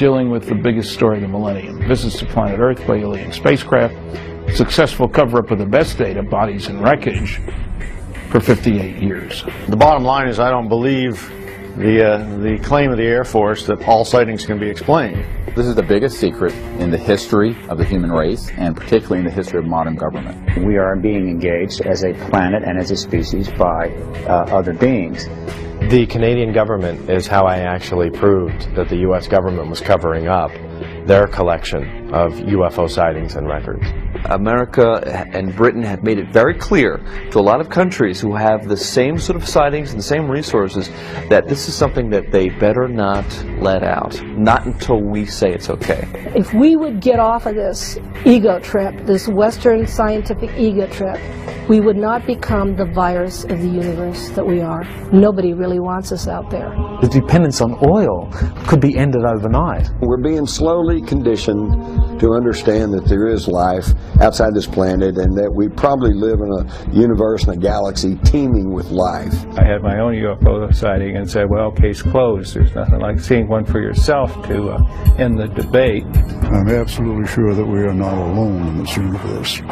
dealing with the biggest story of the millennium. Visits to planet Earth by alien spacecraft, successful cover-up of the best data, bodies and wreckage, for 58 years. The bottom line is I don't believe the claim of the Air Force that all sightings can be explained. This is the biggest secret in the history of the human race, and particularly in the history of modern government. We are being engaged as a planet and as a species by other beings. The Canadian government is how I actually proved that the U.S. government was covering up their collection of UFO sightings and records. America and Britain have made it very clear to a lot of countries who have the same sort of sightings and the same resources that this is something that they better not let out, not until we say it's okay. If we would get off of this ego trip, this Western scientific ego trip, we would not become the virus of the universe that we are. Nobody really wants us out there. The dependence on oil could be ended overnight. We're being slowly conditioned to understand that there is life outside this planet and that we probably live in a universe and a galaxy teeming with life. I had my own UFO sighting and said, well, case closed. There's nothing like seeing one for yourself to end the debate. I'm absolutely sure that we are not alone in this universe.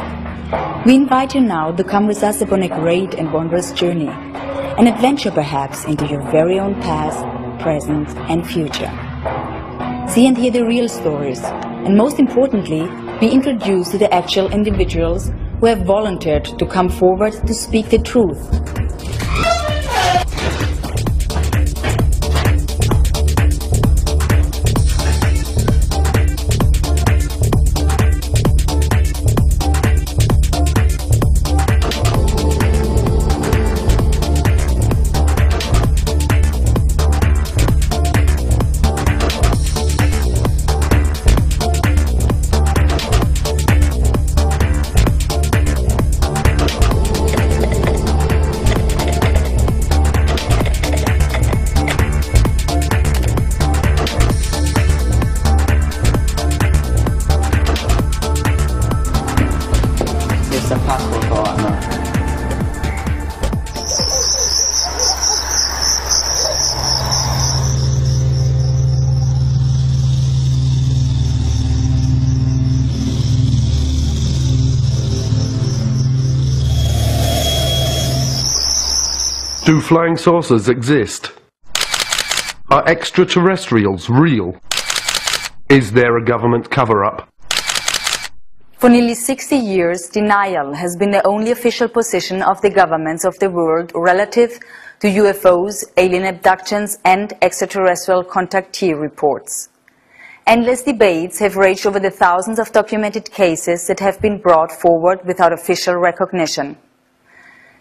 We invite you now to come with us upon a great and wondrous journey, an adventure perhaps into your very own past, present and future. See and hear the real stories, and most importantly, be introduced to the actual individuals who have volunteered to come forward to speak the truth. Do flying saucers exist? Are extraterrestrials real? Is there a government cover-up? For nearly 60 years, denial has been the only official position of the governments of the world relative to UFOs, alien abductions, and extraterrestrial contactee reports. Endless debates have raged over the thousands of documented cases that have been brought forward without official recognition.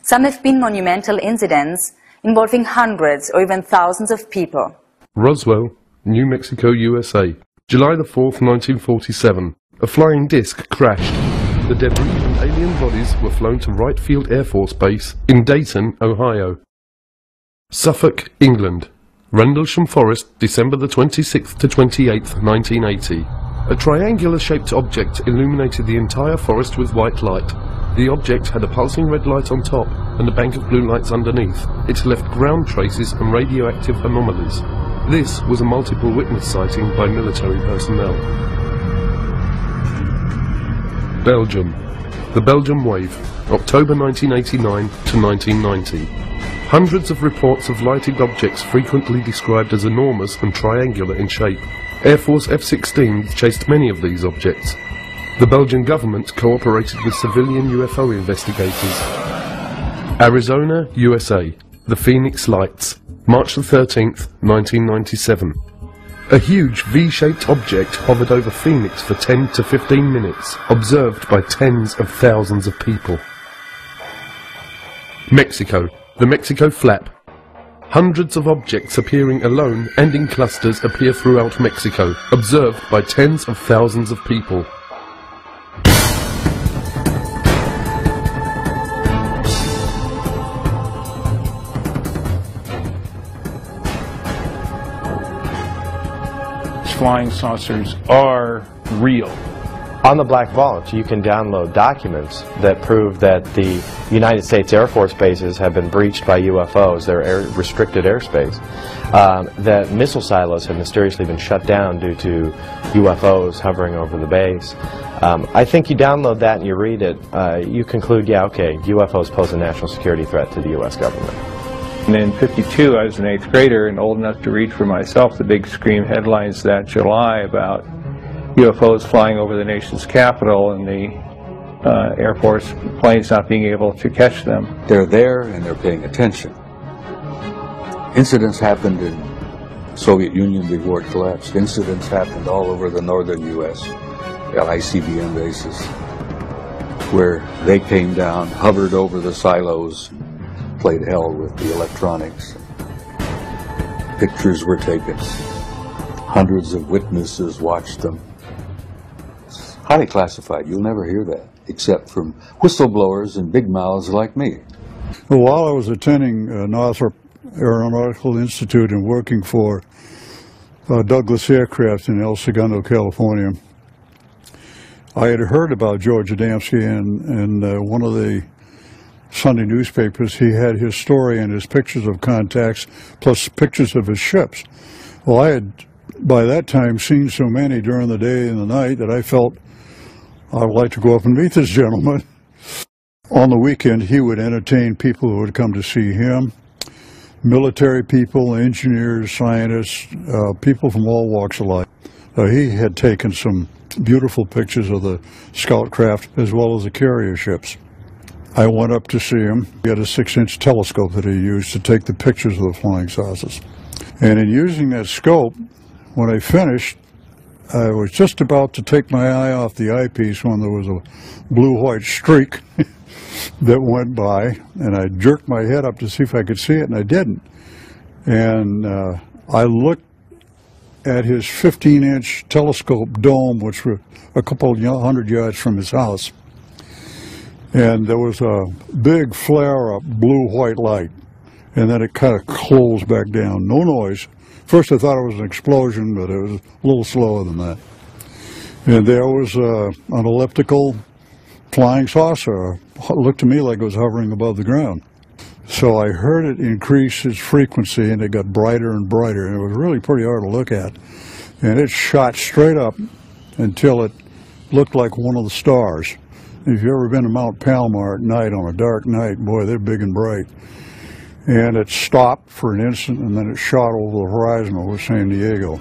Some have been monumental incidents involving hundreds or even thousands of people. Roswell, New Mexico, USA. July the 4th, 1947. A flying disc crashed. The debris and alien bodies were flown to Wright Field Air Force Base in Dayton, Ohio. Suffolk, England. Rendlesham Forest, December the 26th to 28th, 1980. A triangular-shaped object illuminated the entire forest with white light. The object had a pulsing red light on top and a bank of blue lights underneath. It left ground traces and radioactive anomalies. This was a multiple witness sighting by military personnel. Belgium. The Belgium Wave, October 1989 to 1990. Hundreds of reports of lighted objects frequently described as enormous and triangular in shape. Air Force F-16s chased many of these objects. The Belgian government cooperated with civilian UFO investigators. Arizona, USA. The Phoenix Lights, March the 13th, 1997. A huge V-shaped object hovered over Phoenix for 10 to 15 minutes, observed by tens of thousands of people. Mexico. The Mexico Flap. Hundreds of objects appearing alone and in clusters appear throughout Mexico, observed by tens of thousands of people. Flying saucers are real. On the black vault, you can download documents that prove that the United States Air Force bases have been breached by UFOs, their restricted airspace, that missile silos have mysteriously been shut down due to UFOs hovering over the base. I think you download that and you read it, you conclude, yeah, okay, UFOs pose a national security threat to the U.S. government. And in '52, I was an 8th grader and old enough to read for myself the big scream headlines that July about UFOs flying over the nation's capital and the Air Force planes not being able to catch them. They're there and they're paying attention. Incidents happened in the Soviet Union before it collapsed. Incidents happened all over the northern U.S. at ICBM bases, where they came down, hovered over the silos, played hell with the electronics. Pictures were taken. Hundreds of witnesses watched them. It's highly classified. You'll never hear that, except from whistleblowers and big mouths like me. Well, while I was attending Northrop Aeronautical Institute and working for Douglas Aircraft in El Segundo, California, I had heard about George Adamski, and one of the Sunday newspapers, he had his story and his pictures of contacts, plus pictures of his ships. Well, I had, by that time, seen so many during the day and the night that I felt I would like to go up and meet this gentleman. On the weekend, he would entertain people who would come to see him, military people, engineers, scientists, people from all walks of life. He had taken some beautiful pictures of the scout craft as well as the carrier ships. I went up to see him. He had a 6-inch telescope that he used to take the pictures of the flying saucers. And in using that scope, when I finished, I was just about to take my eye off the eyepiece when there was a blue-white streak that went by, and I jerked my head up to see if I could see it, and I didn't. And I looked at his 15-inch telescope dome, which was a couple of 100 yards from his house. And there was a big flare-up blue-white light, and then it kind of closed back down. No noise. First I thought it was an explosion, but it was a little slower than that. And there was an elliptical flying saucer. It looked to me like it was hovering above the ground. So I heard it increase its frequency, and it got brighter and brighter, and it was really pretty hard to look at. And it shot straight up until it looked like one of the stars. If you've ever been to Mount Palomar at night on a dark night, boy, they're big and bright. And it stopped for an instant, and then it shot over the horizon over San Diego.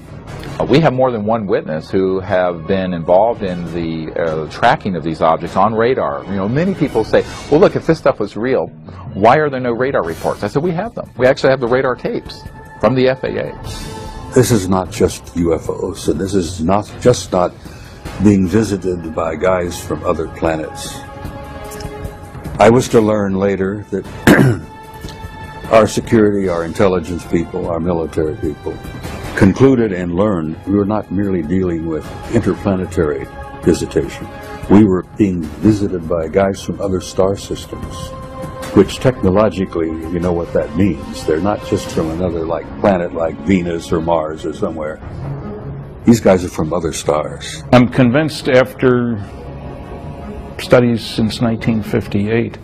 We have more than one witness who have been involved in the tracking of these objects on radar. You know, many people say, well, look, if this stuff was real, why are there no radar reports? I said, we have them. We actually have the radar tapes from the FAA. This is not just UFOs, and this is not being visited by guys from other planets. I was to learn later that our security, our intelligence people, our military people concluded and learned we were not merely dealing with interplanetary visitation. We were being visited by guys from other star systems, which technologically, you know what that means. They're not just from another planet like Venus or Mars or somewhere. These guys are from other stars. I'm convinced after studies since 1958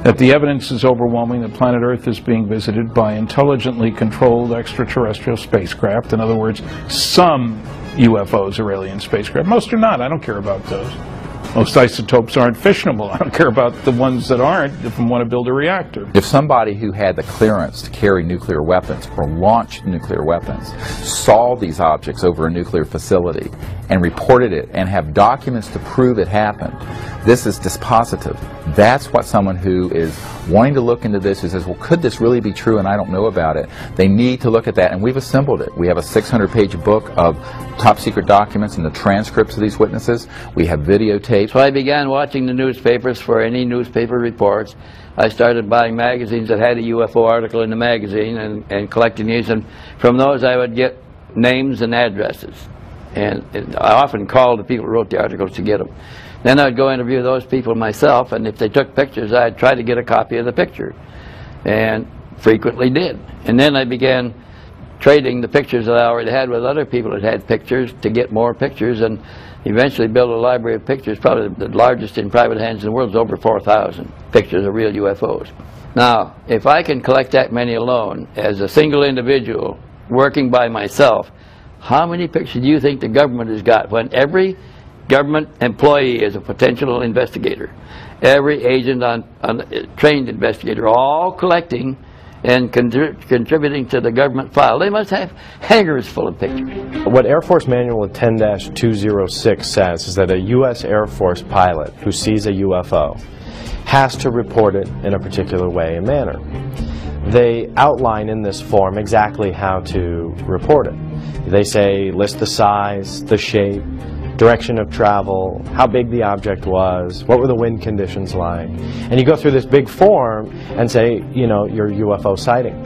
that the evidence is overwhelming that planet Earth is being visited by intelligently controlled extraterrestrial spacecraft. In other words, some UFOs are alien spacecraft. Most are not. I don't care about those. Most isotopes aren't fissionable. I don't care about the ones that aren't if we want to build a reactor. If somebody who had the clearance to carry nuclear weapons or launch nuclear weapons saw these objects over a nuclear facility and reported it and have documents to prove it happened, this is dispositive. That's what someone who is wanting to look into this, who says, well, could this really be true and I don't know about it? They need to look at that, and we've assembled it. We have a 600-page book of top secret documents and the transcripts of these witnesses. We have videotapes. So I began watching the newspapers for any newspaper reports. I started buying magazines that had a UFO article in the magazine and collecting these, and from those I would get names and addresses. And I often called the people who wrote the articles to get them. Then I'd go interview those people myself, and if they took pictures, I'd try to get a copy of the picture, and frequently did. And then I began trading the pictures that I already had with other people that had pictures to get more pictures, and eventually built a library of pictures, probably the largest in private hands in the world. Is over 4,000 pictures of real UFOs. Now, if I can collect that many alone, as a single individual, working by myself, how many pictures do you think the government has got when every government employee is a potential investigator? Every agent on trained investigator, all collecting and contributing to the government file. They must have hangars full of pictures. What Air Force Manual 10-206 says is that a U.S. Air Force pilot who sees a UFO has to report it in a particular way and manner. They outline in this form exactly how to report it. They say list the size, the shape, direction of travel, how big the object was, what were the wind conditions like. And you go through this big form and say, you know, your UFO sighting.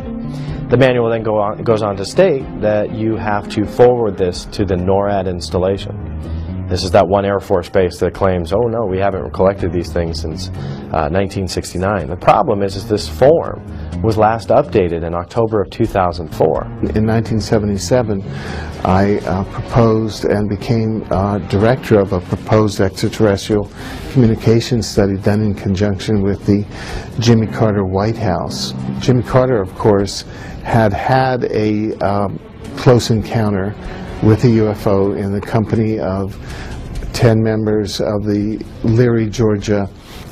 The manual then goes on to state that you have to forward this to the NORAD installation. This is that one Air Force base that claims, oh no, we haven't collected these things since 1969. The problem is this form was last updated in October of 2004. In 1977, I proposed and became director of a proposed extraterrestrial communication study done in conjunction with the Jimmy Carter White House. Jimmy Carter, of course, had a close encounter with a UFO in the company of 10 members of the Leary, Georgia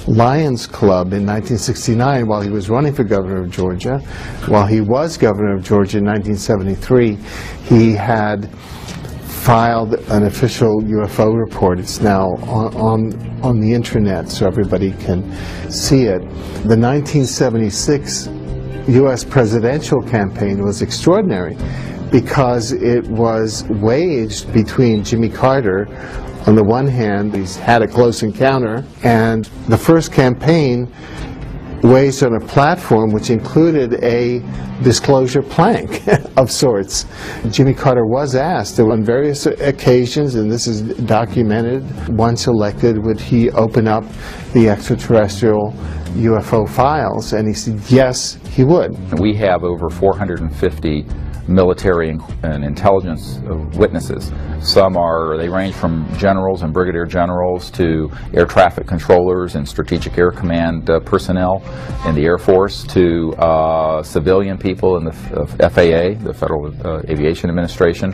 Lions Club in 1969 while he was running for governor of Georgia. While he was governor of Georgia in 1973, he had filed an official UFO report. It's now on the internet so everybody can see it. The 1976 U.S. presidential campaign was extraordinary because it was waged between Jimmy Carter, on the one hand, he's had a close encounter, and the first campaign waged on a platform which included a disclosure plank of sorts. Jimmy Carter was asked on various occasions, and this is documented, once elected, would he open up the extraterrestrial UFO files, and he said yes, he would. We have over 450 military and intelligence witnesses. They range from generals and brigadier generals to air traffic controllers and strategic air command personnel in the Air Force to civilian people in the FAA, the Federal Aviation Administration,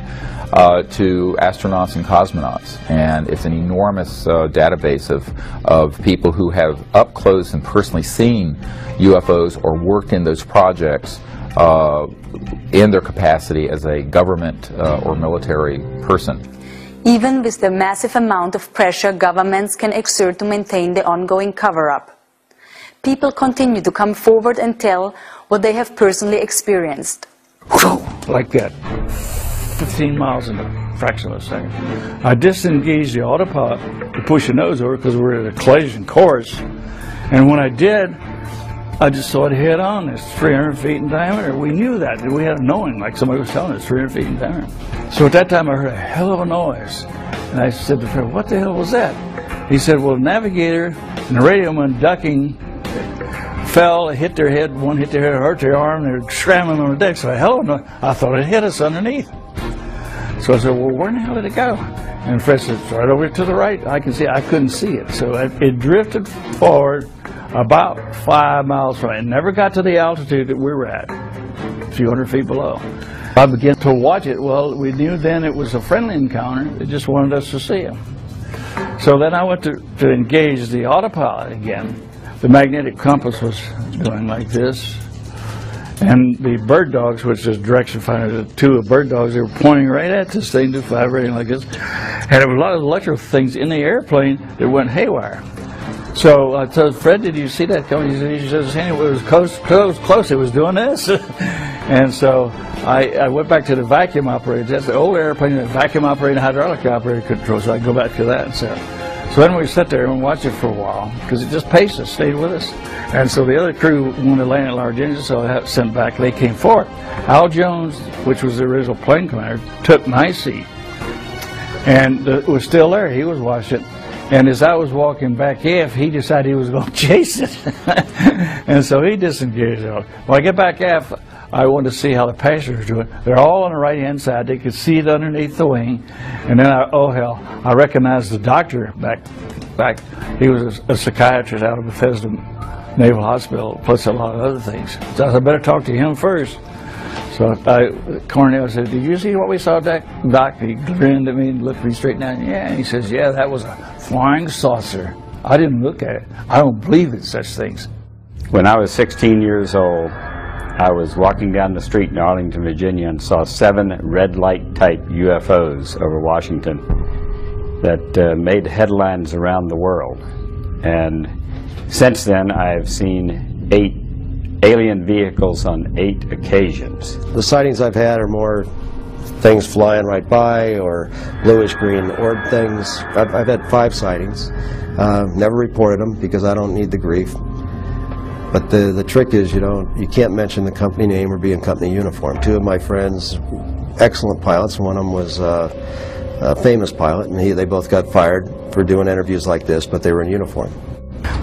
to astronauts and cosmonauts. And it's an enormous database of people who have up close and personally seen UFOs or worked in those projects in their capacity as a government or military person. Even with the massive amount of pressure governments can exert to maintain the ongoing cover-up, people continue to come forward and tell what they have personally experienced. Like that, 15 miles in a fraction of a second. I disengaged the autopilot to push the nose over because we're at a collision course, and when I did, I just saw it head on. It's 300 feet in diameter. We knew that. We had a knowing, like somebody was telling us, 300 feet in diameter. So at that time I heard a hell of a noise. And I said to Fred, what the hell was that? He said, well, the navigator and the radio man ducking fell, hit their head, one hit their head, hurt their arm, they're scrambling on the deck. So I thought it hit us underneath. So I said, well, where in the hell did it go? And Fred said, it's right over to the right. I can see it. I couldn't see it. So it drifted forward about 5 miles from it. It never got to the altitude that we were at, a few hundred feet below. I began to watch it. Well, we knew then it was a friendly encounter. They just wanted us to see him. So then I went to engage the autopilot again. The magnetic compass was going like this. And the bird dogs, which is direction finder, the two bird dogs, they were pointing right at this thing, just vibrating like this. And there were a lot of electrical things in the airplane that went haywire. So I told Fred, did you see that coming? He says, it was close, it was doing this. And so I went back to the vacuum operator. That's the old airplane, the vacuum operator and hydraulic operator control, so I go back to that. And so then we sat there and watched it for a while, because it just paced us, stayed with us. And so the other crew wanted to land at large engines, so I sent back, they came forward. Al Jones, which was the original plane commander, took my seat. And was still there, he was watching it. And as I was walking back aft, he decided he was going to chase it. And so he disengaged. When I get back aft, I wanted to see how the passengers were doing. They're all on the right-hand side. They could see it underneath the wing. And then, oh hell, I recognized the doctor back. He was a psychiatrist out of Bethesda Naval Hospital, plus a lot of other things. So I said, I better talk to him first. So Cornell said, did you see what we saw, Doc? He grinned at me and looked me straight down. Yeah, and he says, yeah, that was a flying saucer. I didn't look at it. I don't believe in such things. When I was 16 years old, I was walking down the street in Arlington, Virginia, and saw 7 red light type UFOs over Washington that made headlines around the world. And since then, I've seen 8 alien vehicles on 8 occasions. The sightings I've had are more things flying right by or bluish-green orb things. I've had 5 sightings. Never reported them because I don't need the grief. But the trick is you can't mention the company name or be in company uniform. 2 of my friends, excellent pilots. One of them was a famous pilot, and they both got fired for doing interviews like this, but they were in uniform.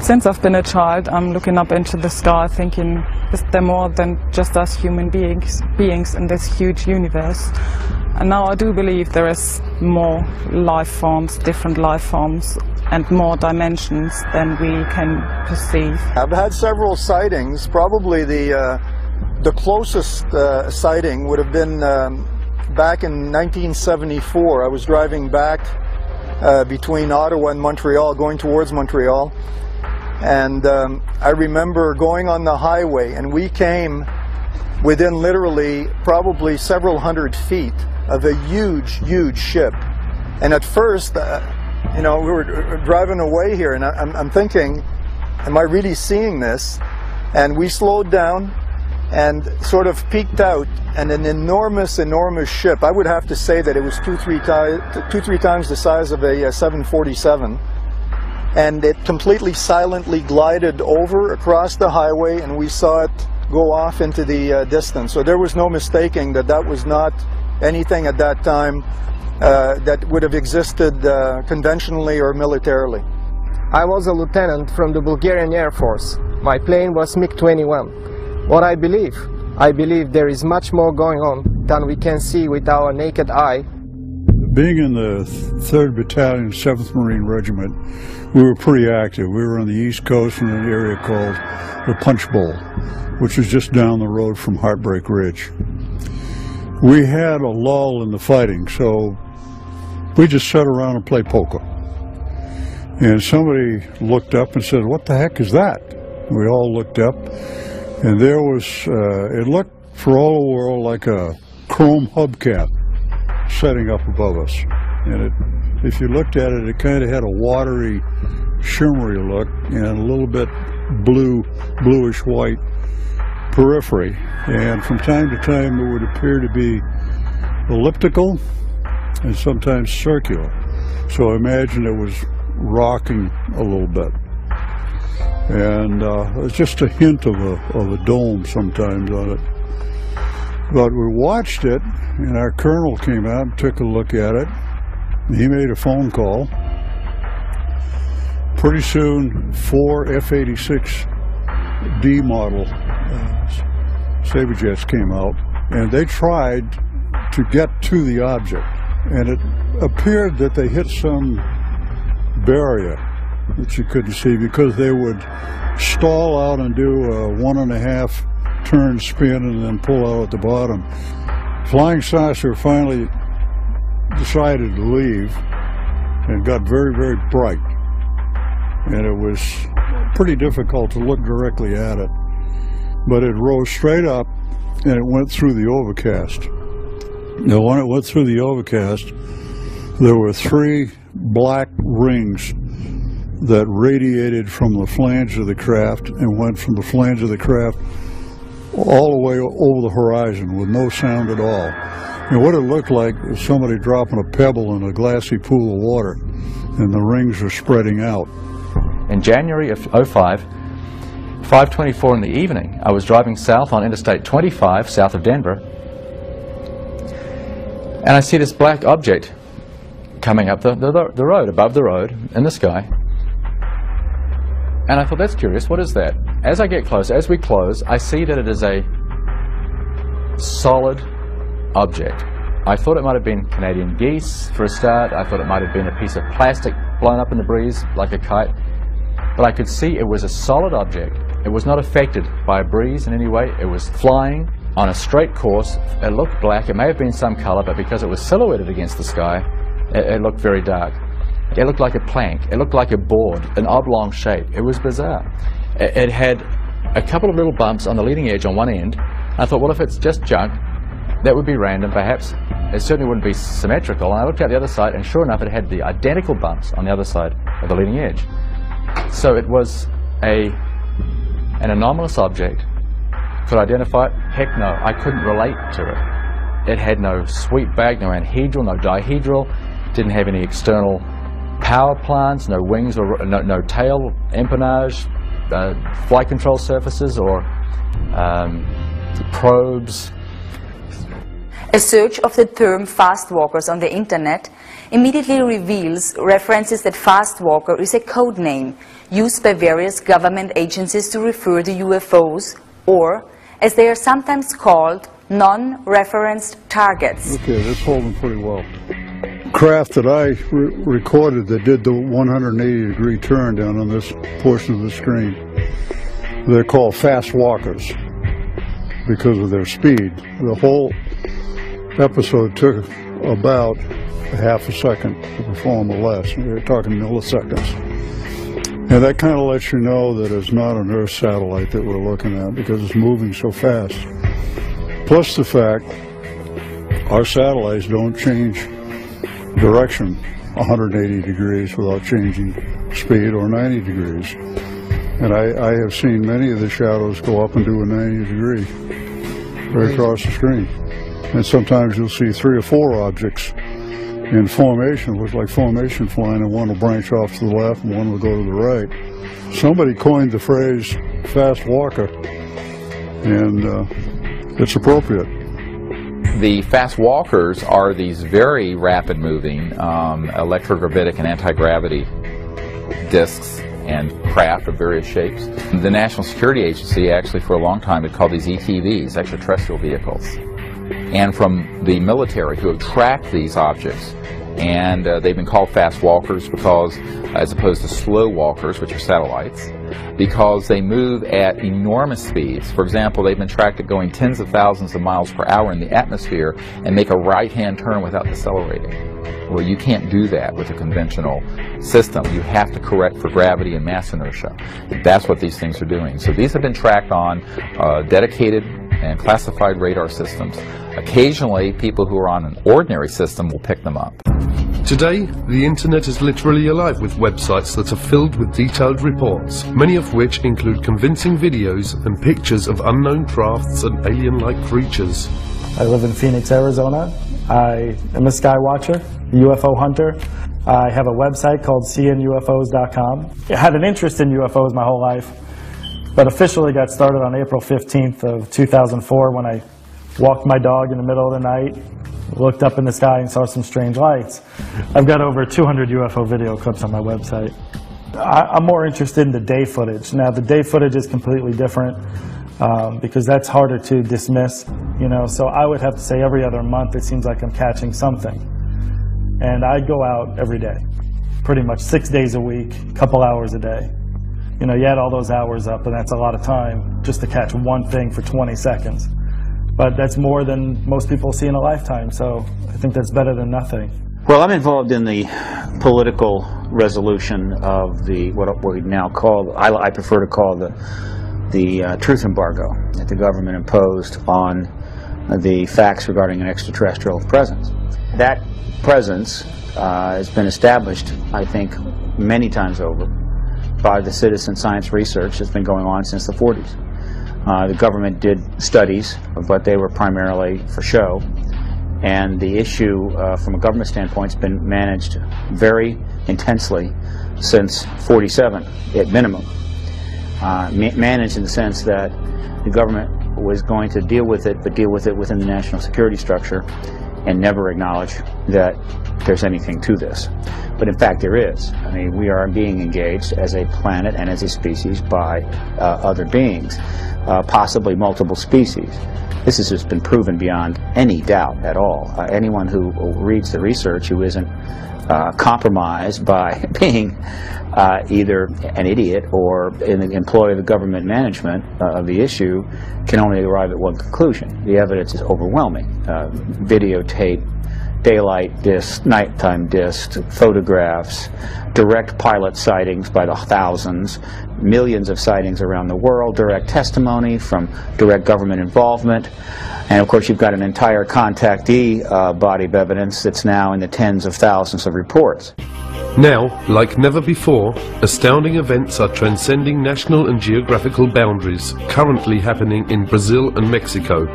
Since I've been a child, I'm looking up into the sky thinking, is there more than just us human beings in this huge universe? And now I do believe there is more life forms, different life forms, and more dimensions than we can perceive. I've had several sightings. Probably the closest sighting would have been back in 1974. I was driving back between Ottawa and Montreal, going towards Montreal. And I remember going on the highway, and we came within literally probably several hundred feet of a huge ship. And at first, we were driving away here, and I'm thinking, am I really seeing this? And we slowed down and sort of peeked out, and an enormous ship. I would have to say that it was 2-3 times the size of a 747. And it completely silently glided over across the highway, and we saw it go off into the distance. So there was no mistaking that that was not anything at that time that would have existed conventionally or militarily. I was a lieutenant from the Bulgarian Air Force. My plane was MiG-21. What I believe there is much more going on than we can see with our naked eye. Being in the 3rd Battalion, 7th Marine Regiment, we were pretty active. We were on the East Coast in an area called the Punch Bowl, which is just down the road from Heartbreak Ridge. We had a lull in the fighting, so we just sat around and played poker. And somebody looked up and said, "What the heck is that?" We all looked up, and there was, it looked for all the world like a chrome hubcap setting up above us. And if you looked at it, it kind of had a watery, shimmery look and a little bit bluish white periphery. And from time to time it would appear to be elliptical and sometimes circular. So I imagine it was rocking a little bit. And it's just a hint of a dome sometimes on it. But we watched it, and our colonel came out and took a look at it. He made a phone call. Pretty soon, 4 F-86D model Sabre jets came out, and they tried to get to the object. And it appeared that they hit some barrier that you couldn't see, because they would stall out and do a 1.5 turn spin and then pull out at the bottom. Flying saucer finally decided to leave and got very, very bright. And it was pretty difficult to look directly at it. But it rose straight up and it went through the overcast. Now, when it went through the overcast, there were 3 black rings that radiated from the flange of the craft and went from the flange of the craft all the way over the horizon with no sound at all. And what it looked like was somebody dropping a pebble in a glassy pool of water, and the rings were spreading out. In January of 05, 5:24 in the evening, I was driving south on Interstate 25, south of Denver, and I see this black object coming up the road, above the road, in the sky. And I thought, that's curious, what is that? As I get closer, as we close, I see that it is a solid object. I thought it might have been Canadian geese for a start. I thought it might have been a piece of plastic blown up in the breeze like a kite. But I could see it was a solid object. It was not affected by a breeze in any way. It was flying on a straight course. It looked black. It may have been some color, but because it was silhouetted against the sky, it looked very dark. It looked like a plank. It looked like a board, an oblong shape. It was bizarre. It had a couple of little bumps on the leading edge on one end. I thought, well, if it's just junk, that would be random, perhaps. It certainly wouldn't be symmetrical. And I looked out the other side, and sure enough, it had the identical bumps on the other side of the leading edge. So it was an anomalous object. Could I identify it? Heck no, I couldn't relate to it. It had no sweep back, no anhedral, no dihedral, didn't have any external power plants, no wings or no tail, empennage, flight control surfaces or probes. A search of the term fast walkers on the internet immediately reveals references that fast walker is a code name used by various government agencies to refer to UFOs, or, as they are sometimes called, non-referenced targets. Okay, that's holding pretty well. Craft that I recorded that did the 180-degree turn down on this portion of the screen, they're called fast walkers because of their speed. The whole episode took about half a second to perform or less. We're talking milliseconds. And that kind of lets you know that it's not an Earth satellite that we're looking at because it's moving so fast. Plus the fact our satellites don't change direction 180 degrees without changing speed or 90 degrees. And I have seen many of the shadows go up and do a 90 degree right across the screen. And sometimes you'll see 3 or 4 objects in formation, it looks like formation flying, and one will branch off to the left and one will go to the right. Somebody coined the phrase fast walker, and it's appropriate. The fast walkers are these very rapid moving electrogravitic and anti-gravity disks and craft of various shapes. The National Security Agency actually for a long time had called these ETVs, extraterrestrial vehicles. And from the military who have tracked these objects, and they've been called fast walkers because, as opposed to slow walkers, which are satellites, because they move at enormous speeds. For example, they've been tracked at going tens of thousands of miles per hour in the atmosphere and make a right-hand turn without decelerating. Well, you can't do that with a conventional system. You have to correct for gravity and mass inertia. That's what these things are doing. So these have been tracked on dedicated and classified radar systems. Occasionally, people who are on an ordinary system will pick them up. Today, the internet is literally alive with websites that are filled with detailed reports, many of which include convincing videos and pictures of unknown crafts and alien-like creatures. I live in Phoenix, Arizona. I am a sky watcher, UFO hunter. I have a website called seeingufos.com. I had an interest in UFOs my whole life, but officially got started on April 15th of 2004 when I walked my dog in the middle of the night, looked up in the sky and saw some strange lights. I've got over 200 UFO video clips on my website. I'm more interested in the day footage. Now the day footage is completely different because that's harder to dismiss, you know, so I would have to say every other month it seems like I'm catching something. And I go out every day, pretty much 6 days a week, a couple hours a day. You know, you add all those hours up and that's a lot of time just to catch one thing for 20 seconds. But that's more than most people see in a lifetime, so I think that's better than nothing. Well, I'm involved in the political resolution of the what we now call, I prefer to call the truth embargo that the government imposed on the facts regarding an extraterrestrial presence. That presence has been established, I think, many times over by the citizen science research that's been going on since the 40s. The government did studies, but they were primarily for show. And the issue, from a government standpoint, has been managed very intensely since '47, at minimum. Managed in the sense that the government was going to deal with it, but deal with it within the national security structure, and never acknowledge that there's anything to this. But in fact there is. I mean, we are being engaged as a planet and as a species by other beings, possibly multiple species. This has just been proven beyond any doubt at all. Anyone who reads the research who isn't compromised by being either an idiot or in the employ of the government management of the issue can only arrive at one conclusion. The evidence is overwhelming. Videotape, daylight discs, nighttime discs, photographs, direct pilot sightings by the thousands, millions of sightings around the world, direct testimony from direct government involvement, and of course you've got an entire contactee body of evidence that's now in the tens of thousands of reports. Now, like never before, astounding events are transcending national and geographical boundaries, currently happening in Brazil and Mexico.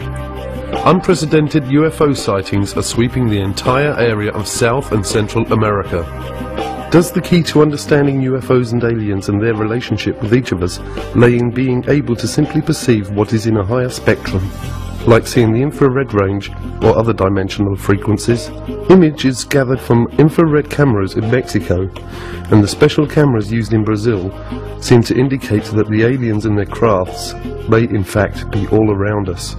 Unprecedented UFO sightings are sweeping the entire area of South and Central America. Does the key to understanding UFOs and aliens and their relationship with each of us lay in being able to simply perceive what is in a higher spectrum, like seeing the infrared range or other dimensional frequencies? Images gathered from infrared cameras in Mexico and the special cameras used in Brazil seem to indicate that the aliens in their crafts may in fact be all around us.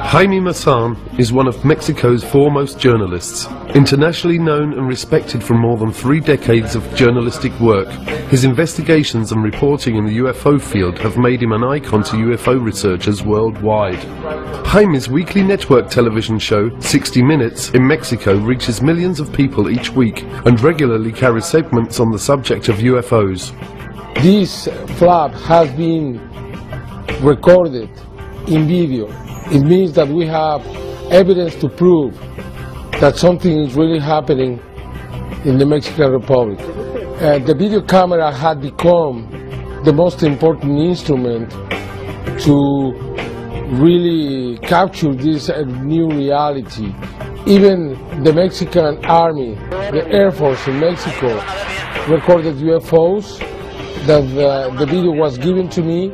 Jaime Maussan is one of Mexico's foremost journalists. Internationally known and respected for more than 3 decades of journalistic work, his investigations and reporting in the UFO field have made him an icon to UFO researchers worldwide. Jaime's weekly network television show, 60 Minutes, in Mexico reaches millions of people each week and regularly carries segments on the subject of UFOs. This flap has been recorded in video. It means that we have evidence to prove that something is really happening in the Mexican Republic. The video camera had become the most important instrument to really capture this new reality. Even the Mexican Army, the Air Force in Mexico, recorded UFOs. That the video was given to me,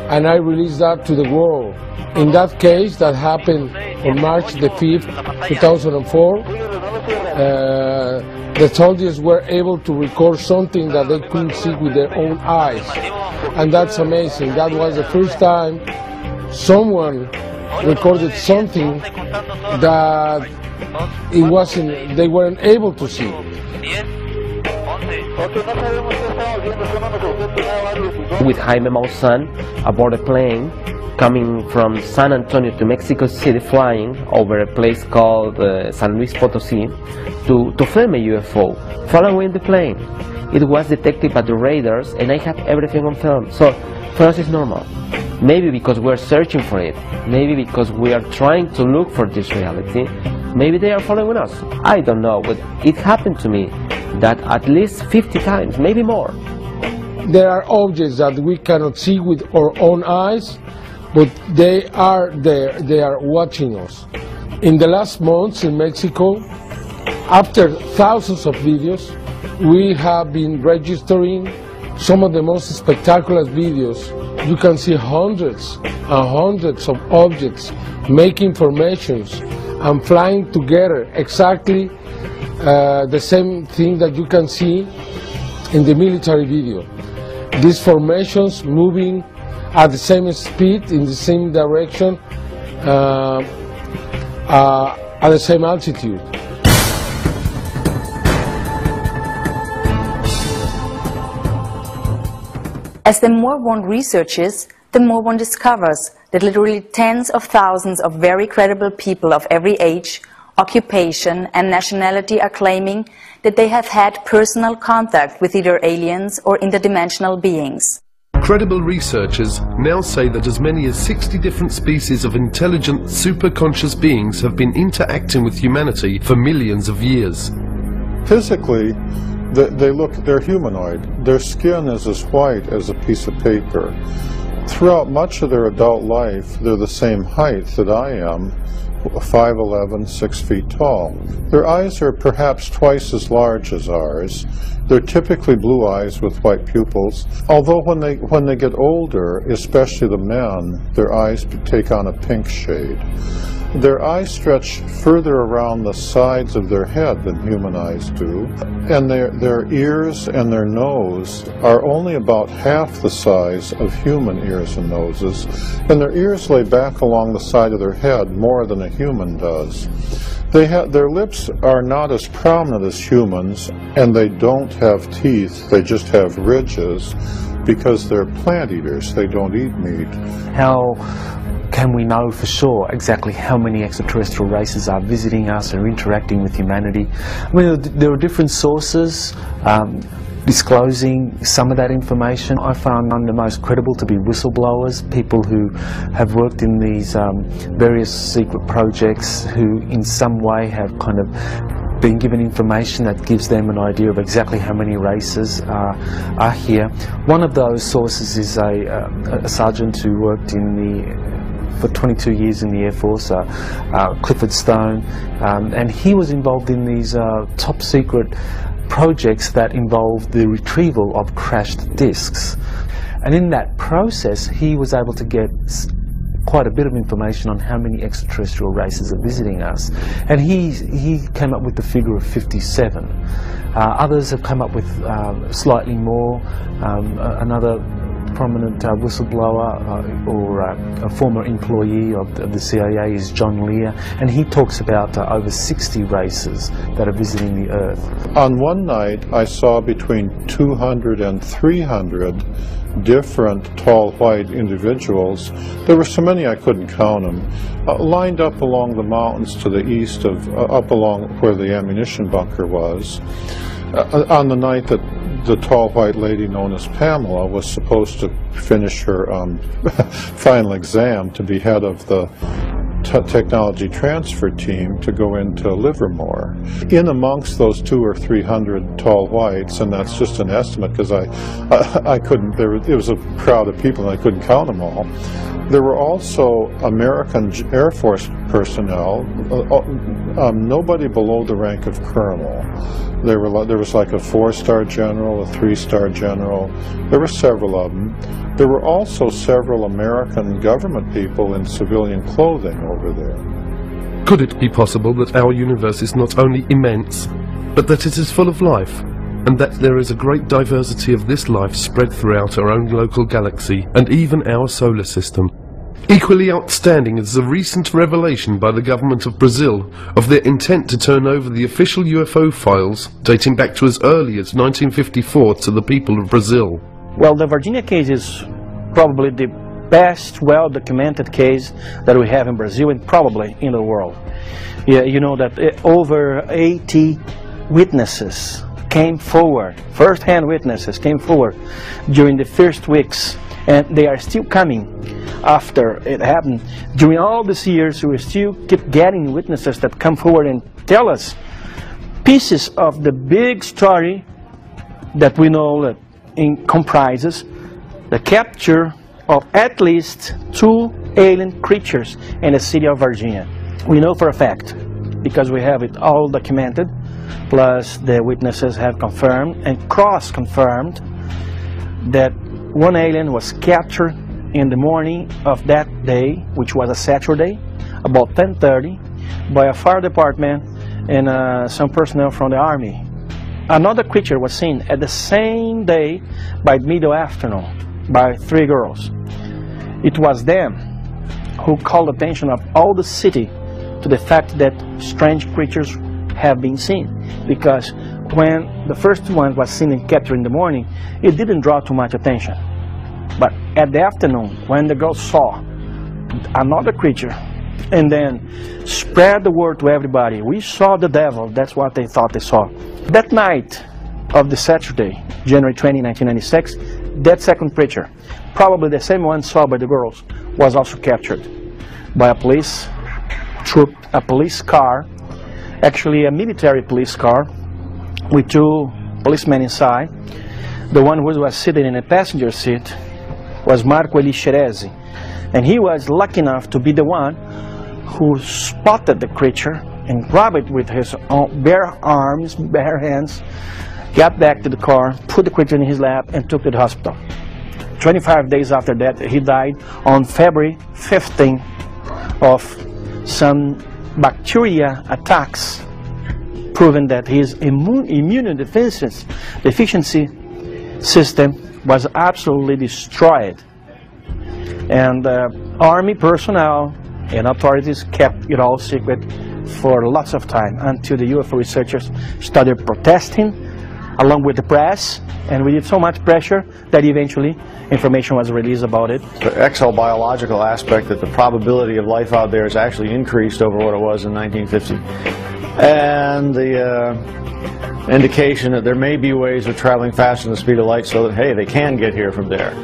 and I released that to the world. In that case, that happened on March the 5th, 2004, the soldiers were able to record something that they couldn't see with their own eyes. And that's amazing. That was the first time someone recorded something that they weren't able to see. With Jaime Maussan aboard a plane coming from San Antonio to Mexico City, flying over a place called San Luis Potosí to film a UFO following the plane. It was detected by the radars and I have everything on film. So for us it's normal. Maybe because we're searching for it, maybe because we are trying to look for this reality, maybe they are following us. I don't know, but it happened to me that at least 50 times, maybe more. There are objects that we cannot see with our own eyes, but they are there, they are watching us. In the last months in Mexico, after thousands of videos, we have been registering some of the most spectacular videos. You can see hundreds and hundreds of objects making formations and flying together, exactly the same thing that you can see in the military video. These formations moving at the same speed, in the same direction, at the same altitude. As the more one researches, the more one discovers that literally tens of thousands of very credible people of every age, occupation and nationality are claiming that they have had personal contact with either aliens or interdimensional beings. Credible researchers now say that as many as 60 different species of intelligent, superconscious beings have been interacting with humanity for millions of years. Physically, they're humanoid. Their skin is as white as a piece of paper. Throughout much of their adult life, they're the same height that I am, 5'11", 6 feet tall. Their eyes are perhaps twice as large as ours. They're typically blue eyes with white pupils, although when they get older, especially the men, their eyes take on a pink shade. Their eyes stretch further around the sides of their head than human eyes do, and their ears and their nose are only about half the size of human ears and noses, and their ears lay back along the side of their head more than a human does. Their lips are not as prominent as humans, and they don't have teeth, they just have ridges, because they're plant eaters, they don't eat meat. How can we know for sure exactly how many extraterrestrial races are visiting us or interacting with humanity? I mean, there are different sources disclosing some of that information. I found none of the most credible to be whistleblowers, people who have worked in these various secret projects who in some way have kind of been given information that gives them an idea of exactly how many races are here. One of those sources is a sergeant who worked for 22 years in the Air Force, Clifford Stone, and he was involved in these top secret projects that involved the retrieval of crashed discs. And in that process, he was able to get quite a bit of information on how many extraterrestrial races are visiting us. And he came up with the figure of 57. Others have come up with slightly more. Another prominent whistleblower or a former employee of the CIA is John Lear, and he talks about over 60 races that are visiting the Earth. On one night, I saw between 200 and 300 different tall white individuals. There were so many I couldn't count them, lined up along the mountains to the east of, up along where the ammunition bunker was. On the night that the tall white lady known as Pamela was supposed to finish her final exam to be head of the technology transfer team to go into Livermore. In amongst those 200 or 300 tall whites, and that's just an estimate because I couldn't, it was a crowd of people and I couldn't count them all. There were also American Air Force personnel, nobody below the rank of colonel. There was like a 4-star general, a 3-star general. There were several of them. There were also several American government people in civilian clothing over there. Could it be possible that our universe is not only immense, but that it is full of life, and that there is a great diversity of this life spread throughout our own local galaxy and even our solar system? Equally outstanding is the recent revelation by the government of Brazil of their intent to turn over the official UFO files dating back to as early as 1954 to the people of Brazil. Well, the Virginia case is probably the best well-documented case that we have in Brazil and probably in the world. Yeah, you know that over 80 witnesses came forward, first-hand witnesses came forward during the first weeks, and they are still coming after it happened. During all these years, we still keep getting witnesses that come forward and tell us pieces of the big story that we know that comprises the capture of at least 2 alien creatures in the city of Virginia. We know for a fact, because we have it all documented, plus the witnesses have confirmed and cross-confirmed that one alien was captured in the morning of that day, which was a Saturday, about 10:30, by a fire department and some personnel from the army. Another creature was seen at the same day by middle afternoon by 3 girls. It was them who called attention of all the city to the fact that strange creatures have been seen, because when the first one was seen and captured in the morning, it didn't draw too much attention. But at the afternoon, when the girls saw another creature and then spread the word to everybody, we saw the devil, that's what they thought they saw. That night of the Saturday, January 20, 1996, that second creature, probably the same one saw by the girls, was also captured by a police troop, a police car, actually a military police car with 2 policemen inside. The one who was sitting in a passenger seat was Marco Elixerezi, and he was lucky enough to be the one who spotted the creature and grabbed it with his own bare arms, bare hands, got back to the car, put the creature in his lap, and took to the hospital. 25 days after that, he died on February 15 of some bacteria attacks, proving that his immunodeficiency system was absolutely destroyed. And army personnel and authorities kept it all secret for lots of time until the UFO researchers started protesting along with the press, and we did so much pressure that eventually information was released about it. The exobiological aspect, that the probability of life out there has actually increased over what it was in 1950. And the indication that there may be ways of traveling faster than the speed of light so that, hey, they can get here from there.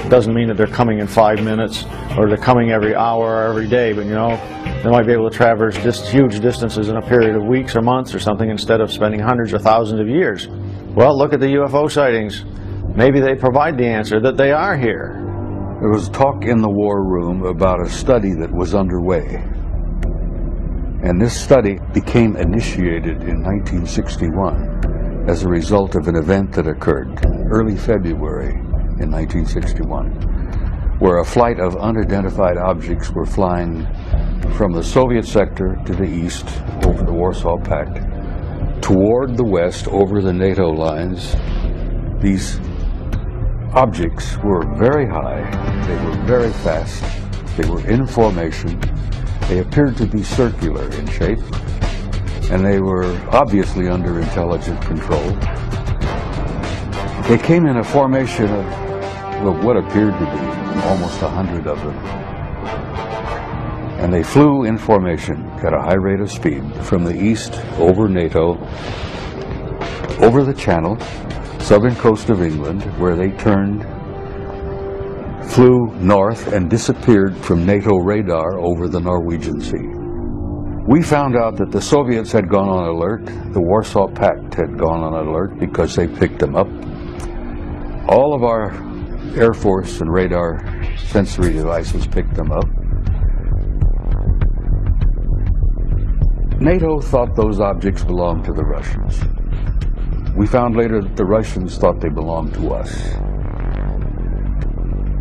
Doesn't mean that they're coming in 5 minutes or they're coming every hour or every day, but you know, they might be able to traverse just huge distances in a period of weeks or months or something instead of spending hundreds or thousands of years. Well, look at the UFO sightings. Maybe they provide the answer that they are here. There was talk in the war room about a study that was underway. And this study became initiated in 1961 as a result of an event that occurred early February in 1961, where a flight of unidentified objects were flying from the Soviet sector to the east over the Warsaw Pact, toward the west over the NATO lines. These objects were very high, they were very fast, they were in formation, they appeared to be circular in shape, and they were obviously under intelligent control. They came in a formation of what appeared to be almost 100 of them. And they flew in formation at a high rate of speed from the east over NATO, over the Channel, southern coast of England, where they turned, flew north, and disappeared from NATO radar over the Norwegian Sea. We found out that the Soviets had gone on alert, the Warsaw Pact had gone on alert because they picked them up. All of our Air Force and radar sensory devices picked them up. NATO thought those objects belonged to the Russians. We found later that the Russians thought they belonged to us.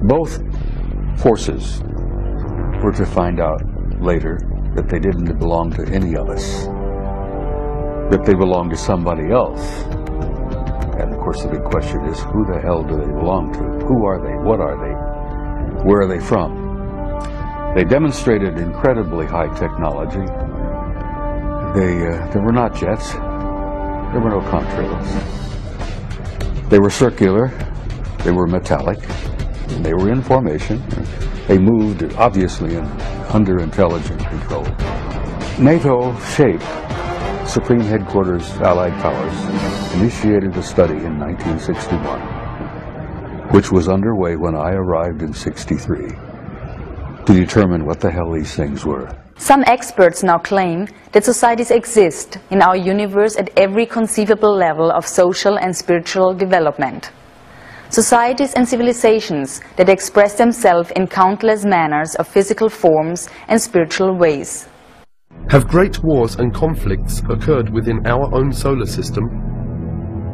Both forces were to find out later that they didn't belong to any of us, that they belonged to somebody else. And of course the big question is, who the hell do they belong to? Who are they? What are they? Where are they from? They demonstrated incredibly high technology. There were not jets. There were no contrails. They were circular. They were metallic. They were in formation. They moved, obviously, under intelligent control. NATO SHAPE, Supreme Headquarters Allied Powers, initiated a study in 1961, which was underway when I arrived in '63, to determine what the hell these things were. Some experts now claim that societies exist in our universe at every conceivable level of social and spiritual development. Societies and civilizations that express themselves in countless manners of physical forms and spiritual ways. Have great wars and conflicts occurred within our own solar system?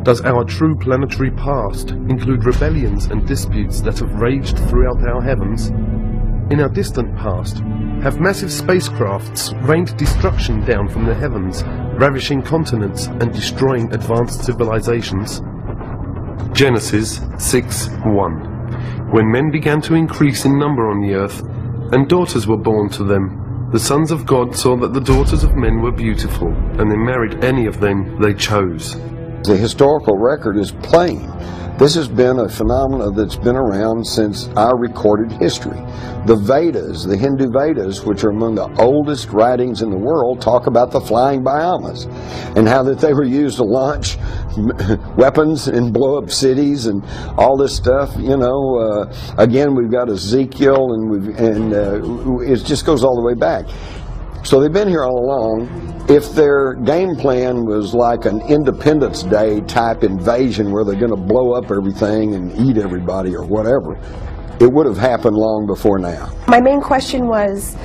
Does our true planetary past include rebellions and disputes that have raged throughout our heavens? In our distant past, have massive spacecrafts rained destruction down from the heavens, ravishing continents and destroying advanced civilizations? Genesis 6:1. When men began to increase in number on the earth, and daughters were born to them, the sons of God saw that the daughters of men were beautiful, and they married any of them they chose. The historical record is plain. This has been a phenomenon that's been around since our recorded history. The Vedas, the Hindu Vedas, which are among the oldest writings in the world, talk about the flying Bhyamas and how that they were used to launch weapons and blow up cities and all this stuff. You know, again, we've got Ezekiel, and it just goes all the way back. So they've been here all along. If their game plan was like an Independence Day type invasion where they're going to blow up everything and eat everybody or whatever, it would have happened long before now. My main question was,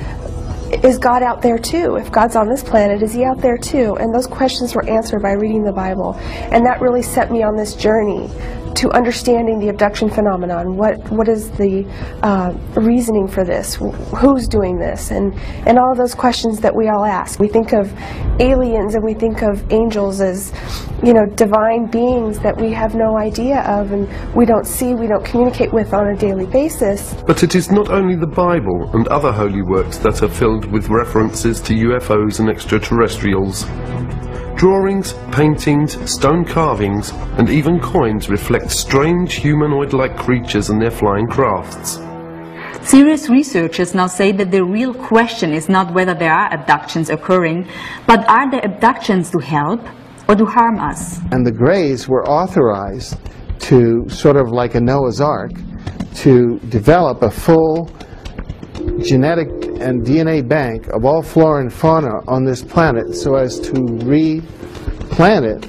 is God out there too? If God's on this planet, is he out there too? And those questions were answered by reading the Bible. And that really set me on this journey to understanding the abduction phenomenon. What is the reasoning for this? Who's doing this? And all of those questions that we all ask. We think of aliens and we think of angels as, you know, divine beings that we have no idea of and we don't see, we don't communicate with on a daily basis. But it is not only the Bible and other holy works that are filled with references to UFOs and extraterrestrials. Drawings, paintings, stone carvings, and even coins reflect strange humanoid-like creatures and their flying crafts. Serious researchers now say that the real question is not whether there are abductions occurring, but are the abductions to help or to harm us? And the Greys were authorized to, sort of like a Noah's Ark, to develop a full genetic and DNA bank of all flora and fauna on this planet so as to replant it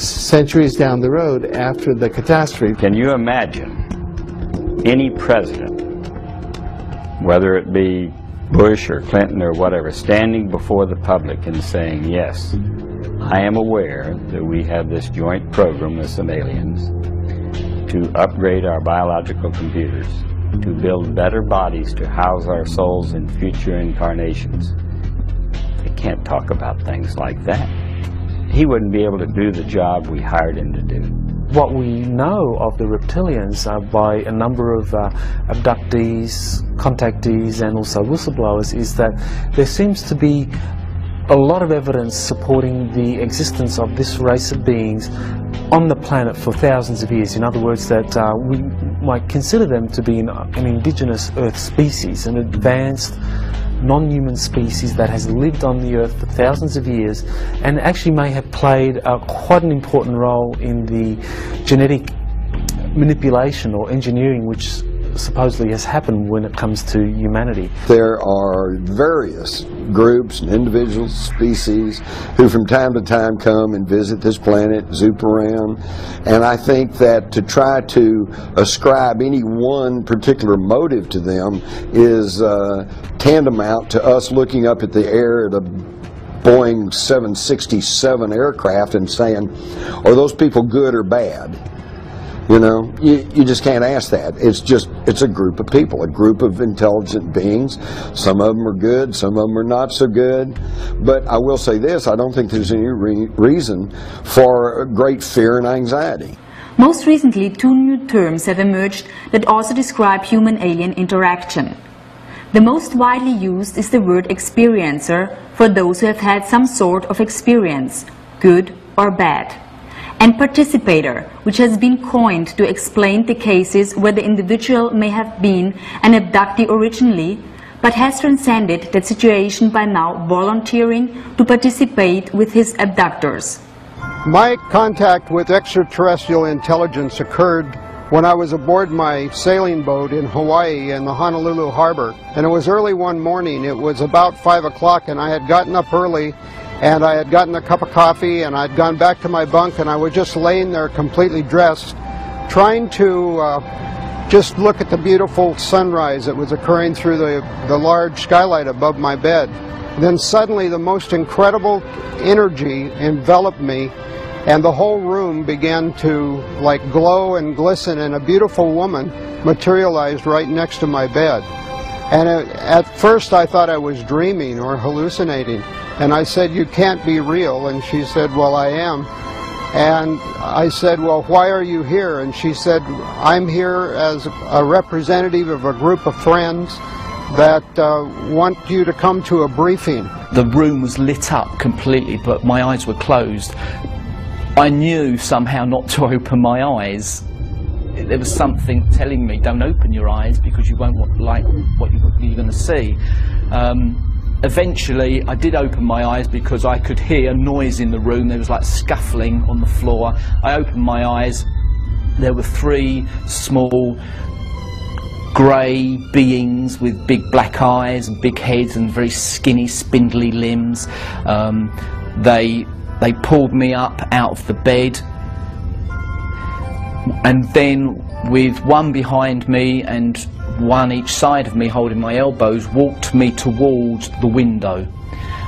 centuries down the road after the catastrophe. Can you imagine any president, whether it be Bush or Clinton or whatever, standing before the public and saying, yes, I am aware that we have this joint program with some aliens to upgrade our biological computers, to build better bodies to house our souls in future incarnations. They can't talk about things like that. He wouldn't be able to do the job we hired him to do. What we know of the reptilians by a number of abductees, contactees, and also whistleblowers is that there seems to be a lot of evidence supporting the existence of this race of beings on the planet for thousands of years. In other words, that we might consider them to be an indigenous Earth species, an advanced non-human species that has lived on the Earth for thousands of years and actually may have played quite an important role in the genetic manipulation or engineering which supposedly has happened when it comes to humanity. There are various groups and individual species who from time to time come and visit this planet, zoop around, and I think that to try to ascribe any one particular motive to them is tantamount to us looking up at the air at a Boeing 767 aircraft and saying, are those people good or bad? You know, you just can't ask that. It's a group of people, a group of intelligent beings. Some of them are good, some of them are not so good. But I will say this, I don't think there's any reason for great fear and anxiety. Most recently, two new terms have emerged that also describe human-alien interaction. The most widely used is the word experiencer for those who have had some sort of experience, good or bad, and participator, which has been coined to explain the cases where the individual may have been an abductee originally, but has transcended that situation by now volunteering to participate with his abductors. My contact with extraterrestrial intelligence occurred when I was aboard my sailing boat in Hawaii in the Honolulu harbor. And it was early one morning, it was about 5 o'clock, and I had gotten up early and I had gotten a cup of coffee and I'd gone back to my bunk and I was just laying there completely dressed, trying to just look at the beautiful sunrise that was occurring through the large skylight above my bed. Then suddenly the most incredible energy enveloped me and the whole room began to like glow and glisten, and a beautiful woman materialized right next to my bed. And at first I thought I was dreaming or hallucinating. And I said, you can't be real. And she said, well, I am. And I said, well, why are you here? And she said, I'm here as a representative of a group of friends that want you to come to a briefing. The room was lit up completely, but my eyes were closed. I knew somehow not to open my eyes. There was something telling me, don't open your eyes because you won't like what you're going to see. Eventually I did open my eyes because I could hear noise in the room. There was like scuffling on the floor. I opened my eyes. There were three small grey beings with big black eyes and big heads and very skinny spindly limbs. They pulled me up out of the bed, and then with one behind me and one each side of me holding my elbows, walked me towards the window.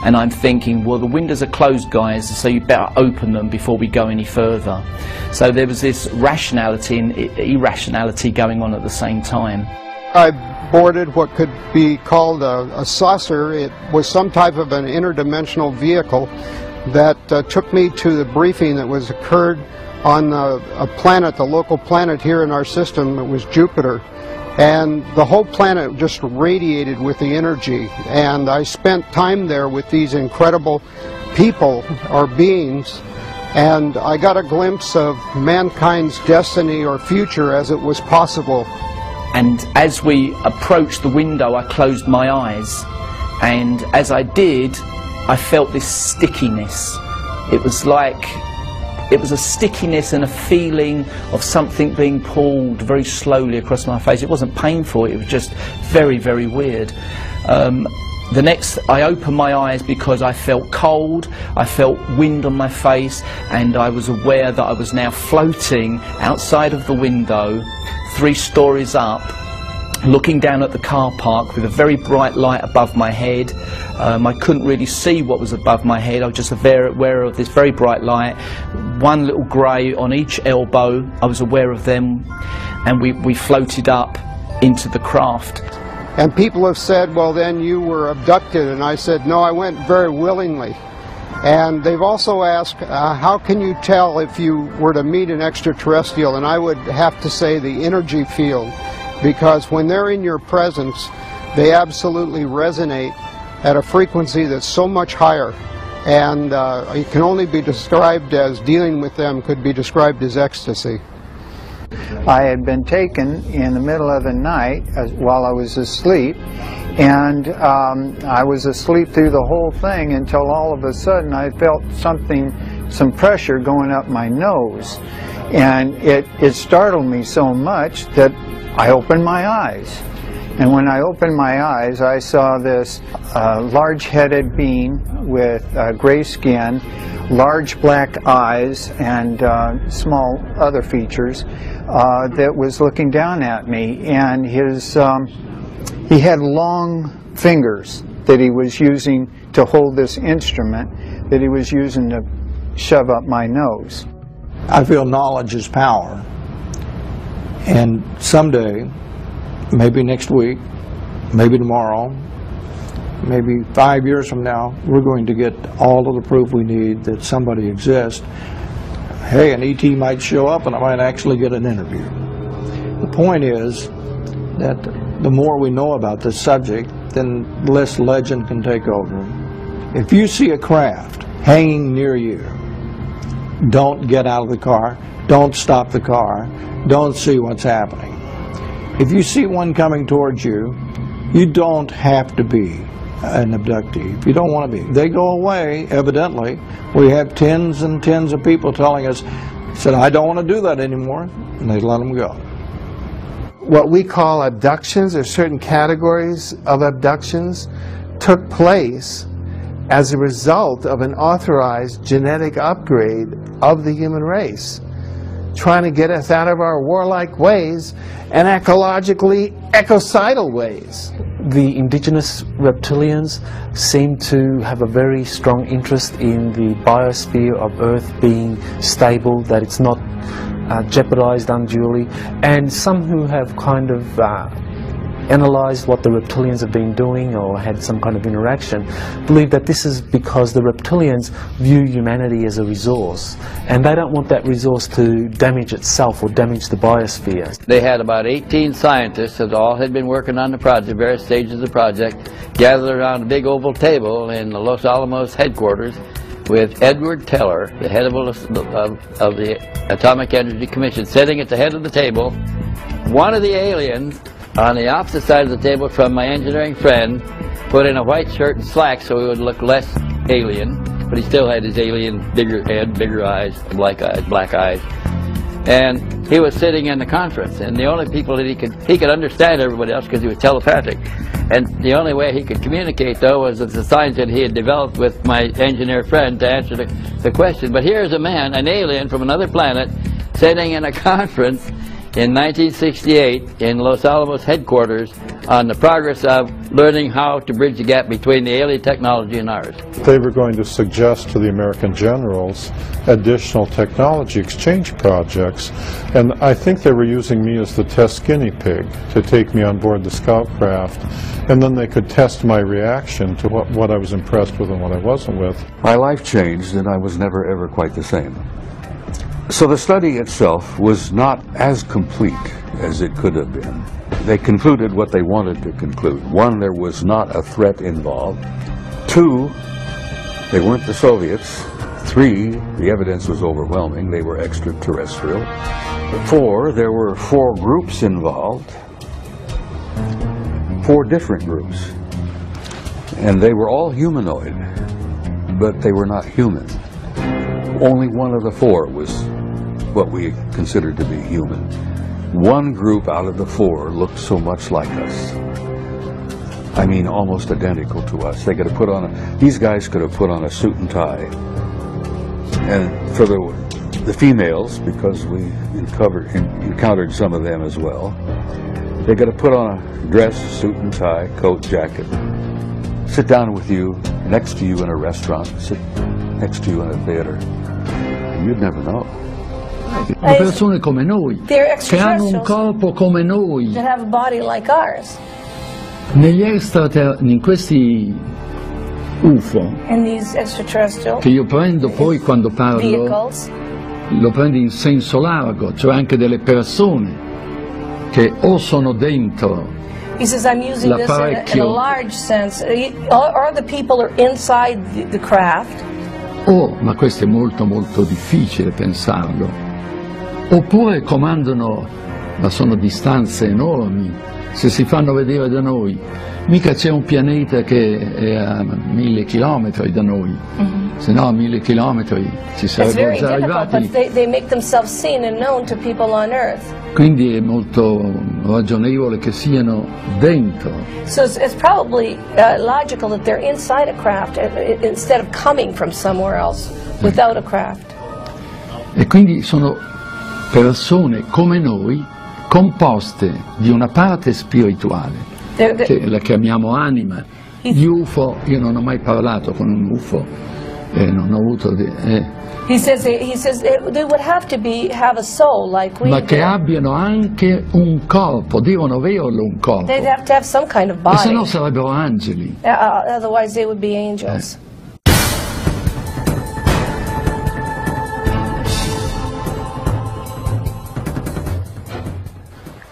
And I'm thinking, well, the windows are closed, guys, so you better open them before we go any further. So there was this rationality and irrationality going on at the same time. I boarded what could be called a saucer. It was some type of an interdimensional vehicle that took me to the briefing that was occurred on a planet, the local planet here in our system. It was Jupiter. And the whole planet just radiated with the energy. And I spent time there with these incredible people or beings. And I got a glimpse of mankind's destiny or future as it was possible. And as we approached the window, I closed my eyes. And as I did, I felt this stickiness. It was like, it was a stickiness and a feeling of something being pulled very slowly across my face. It wasn't painful, it was just very, very weird. The next, I opened my eyes because I felt cold, I felt wind on my face, and I was aware that I was now floating outside of the window, 3 stories up, looking down at the car park with a very bright light above my head. I couldn't really see what was above my head. I was just aware of this very bright light. One little grey on each elbow. I was aware of them, and we floated up into the craft. And people have said, well, then you were abducted. And I said, no, I went very willingly. And they've also asked, how can you tell if you were to meet an extraterrestrial? And I would have to say the energy field. Because when they're in your presence, they absolutely resonate at a frequency that's so much higher. And it can only be described as, dealing with them could be described as ecstasy. I had been taken in the middle of the night while I was asleep, and I was asleep through the whole thing until all of a sudden I felt some pressure going up my nose. And it startled me so much that I opened my eyes. And when I opened my eyes, I saw this large-headed being with gray skin, large black eyes, and small other features that was looking down at me. And he had long fingers that he was using to hold this instrument that he was using to shove up my nose. I feel knowledge is power. And someday, maybe next week, maybe tomorrow, maybe 5 years from now, we're going to get all of the proof we need that somebody exists. Hey, an ET might show up and I might actually get an interview. The point is that the more we know about this subject, then less legend can take over. If you see a craft hanging near you, don't get out of the car, don't stop the car, don't see what's happening. If you see one coming towards you, you don't have to be an abductee if you don't want to be. They go away, evidently. We have tens and tens of people telling us, said, I don't want to do that anymore, and they let them go. What we call abductions, or certain categories of abductions, took place as a result of an authorized genetic upgrade of the human race, trying to get us out of our warlike ways and ecologically ecocidal ways. The indigenous reptilians seem to have a very strong interest in the biosphere of Earth being stable, that it's not jeopardized unduly, and some who have kind of analyzed what the reptilians have been doing or had some kind of interaction believe that this is because the reptilians view humanity as a resource, and they don't want that resource to damage itself or damage the biosphere. They had about 18 scientists that all had been working on the project, various stages of the project, gathered around a big oval table in the Los Alamos headquarters with Edward Teller, the head of the Atomic Energy Commission, sitting at the head of the table. One of the aliens on the opposite side of the table from my engineering friend put in a white shirt and slacks so he would look less alien, but he still had his alien bigger head, bigger eyes, black eyes. And he was sitting in the conference, and the only people that he could understand everybody else because he was telepathic. And the only way he could communicate, though, was with the science that he had developed with my engineer friend to answer the question. But here's a man, an alien from another planet, sitting in a conference in 1968 in Los Alamos headquarters on the progress of learning how to bridge the gap between the alien technology and ours. They were going to suggest to the American generals additional technology exchange projects, and I think they were using me as the test guinea pig to take me on board the scout craft, and then they could test my reaction to what I was impressed with and what I wasn't with. My life changed, and I was never ever quite the same. So the study itself was not as complete as it could have been. They concluded what they wanted to conclude. One, there was not a threat involved. Two, they weren't the Soviets. Three, the evidence was overwhelming. They were extraterrestrial. Four, there were 4 groups involved. 4 different groups. And they were all humanoid, but they were not human. Only one of the 4 was what we considered to be human. One group out of the 4 looked so much like us. I mean, almost identical to us. They could have put on these guys could have put on a suit and tie. And for the females, because we encountered some of them as well, they could have put on a dress, suit and tie, coat, jacket, sit down with you, next to you in a restaurant, sit next to you in a theater. You'd never know. Sono persone come noi, che hanno un corpo come noi. That have a body like ours. In questi UFO, And these extraterrestrial che io prendo poi quando parlo, vehicles, lo prendo in senso largo, cioè anche delle persone che o sono dentro he says, I'm using this in a large sense. Or the people are inside the craft. ma questo è molto molto difficile pensarlo, oppure comandano, ma sono distanze enormi. Se si fanno vedere da noi, mica c'è un pianeta che è a 1000 chilometri da noi, se no a 1000 chilometri ci sarebbero già arrivati. But they make themselves seen and known to people on Earth. Quindi è molto ragionevole che siano dentro. So it's probably logical that they're inside a craft instead of coming from somewhere else without a craft. E quindi sono persone come noi, composte di una parte spirituale, che la chiamiamo anima. Gli UFO, io non ho mai parlato con un UFO, non ho avuto... He says they would have to have a soul like we ma do. che abbiano anche un corpo, devono averlo un corpo. They'd have to have some kind of E body. se no sarebbero angeli. Otherwise they would be angels.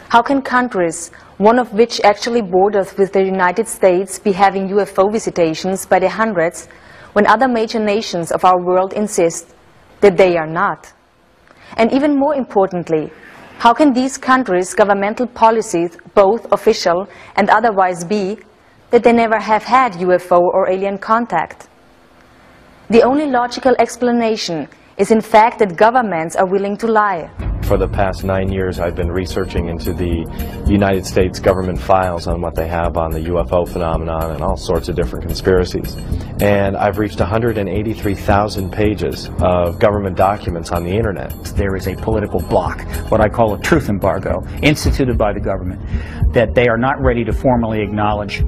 How can countries, one of which actually borders with the United States, be having UFO visitations by the hundreds when other major nations of our world insist that they are not? And even more importantly, how can these countries' governmental policies, both official and otherwise, be that they never have had UFO or alien contact? The only logical explanation is in fact that governments are willing to lie. For the past 9 years, I've been researching into the United States government files on what they have on the UFO phenomenon and all sorts of different conspiracies. And I've reached 183,000 pages of government documents on the internet. There is a political block, what I call a truth embargo, instituted by the government, that they are not ready to formally acknowledge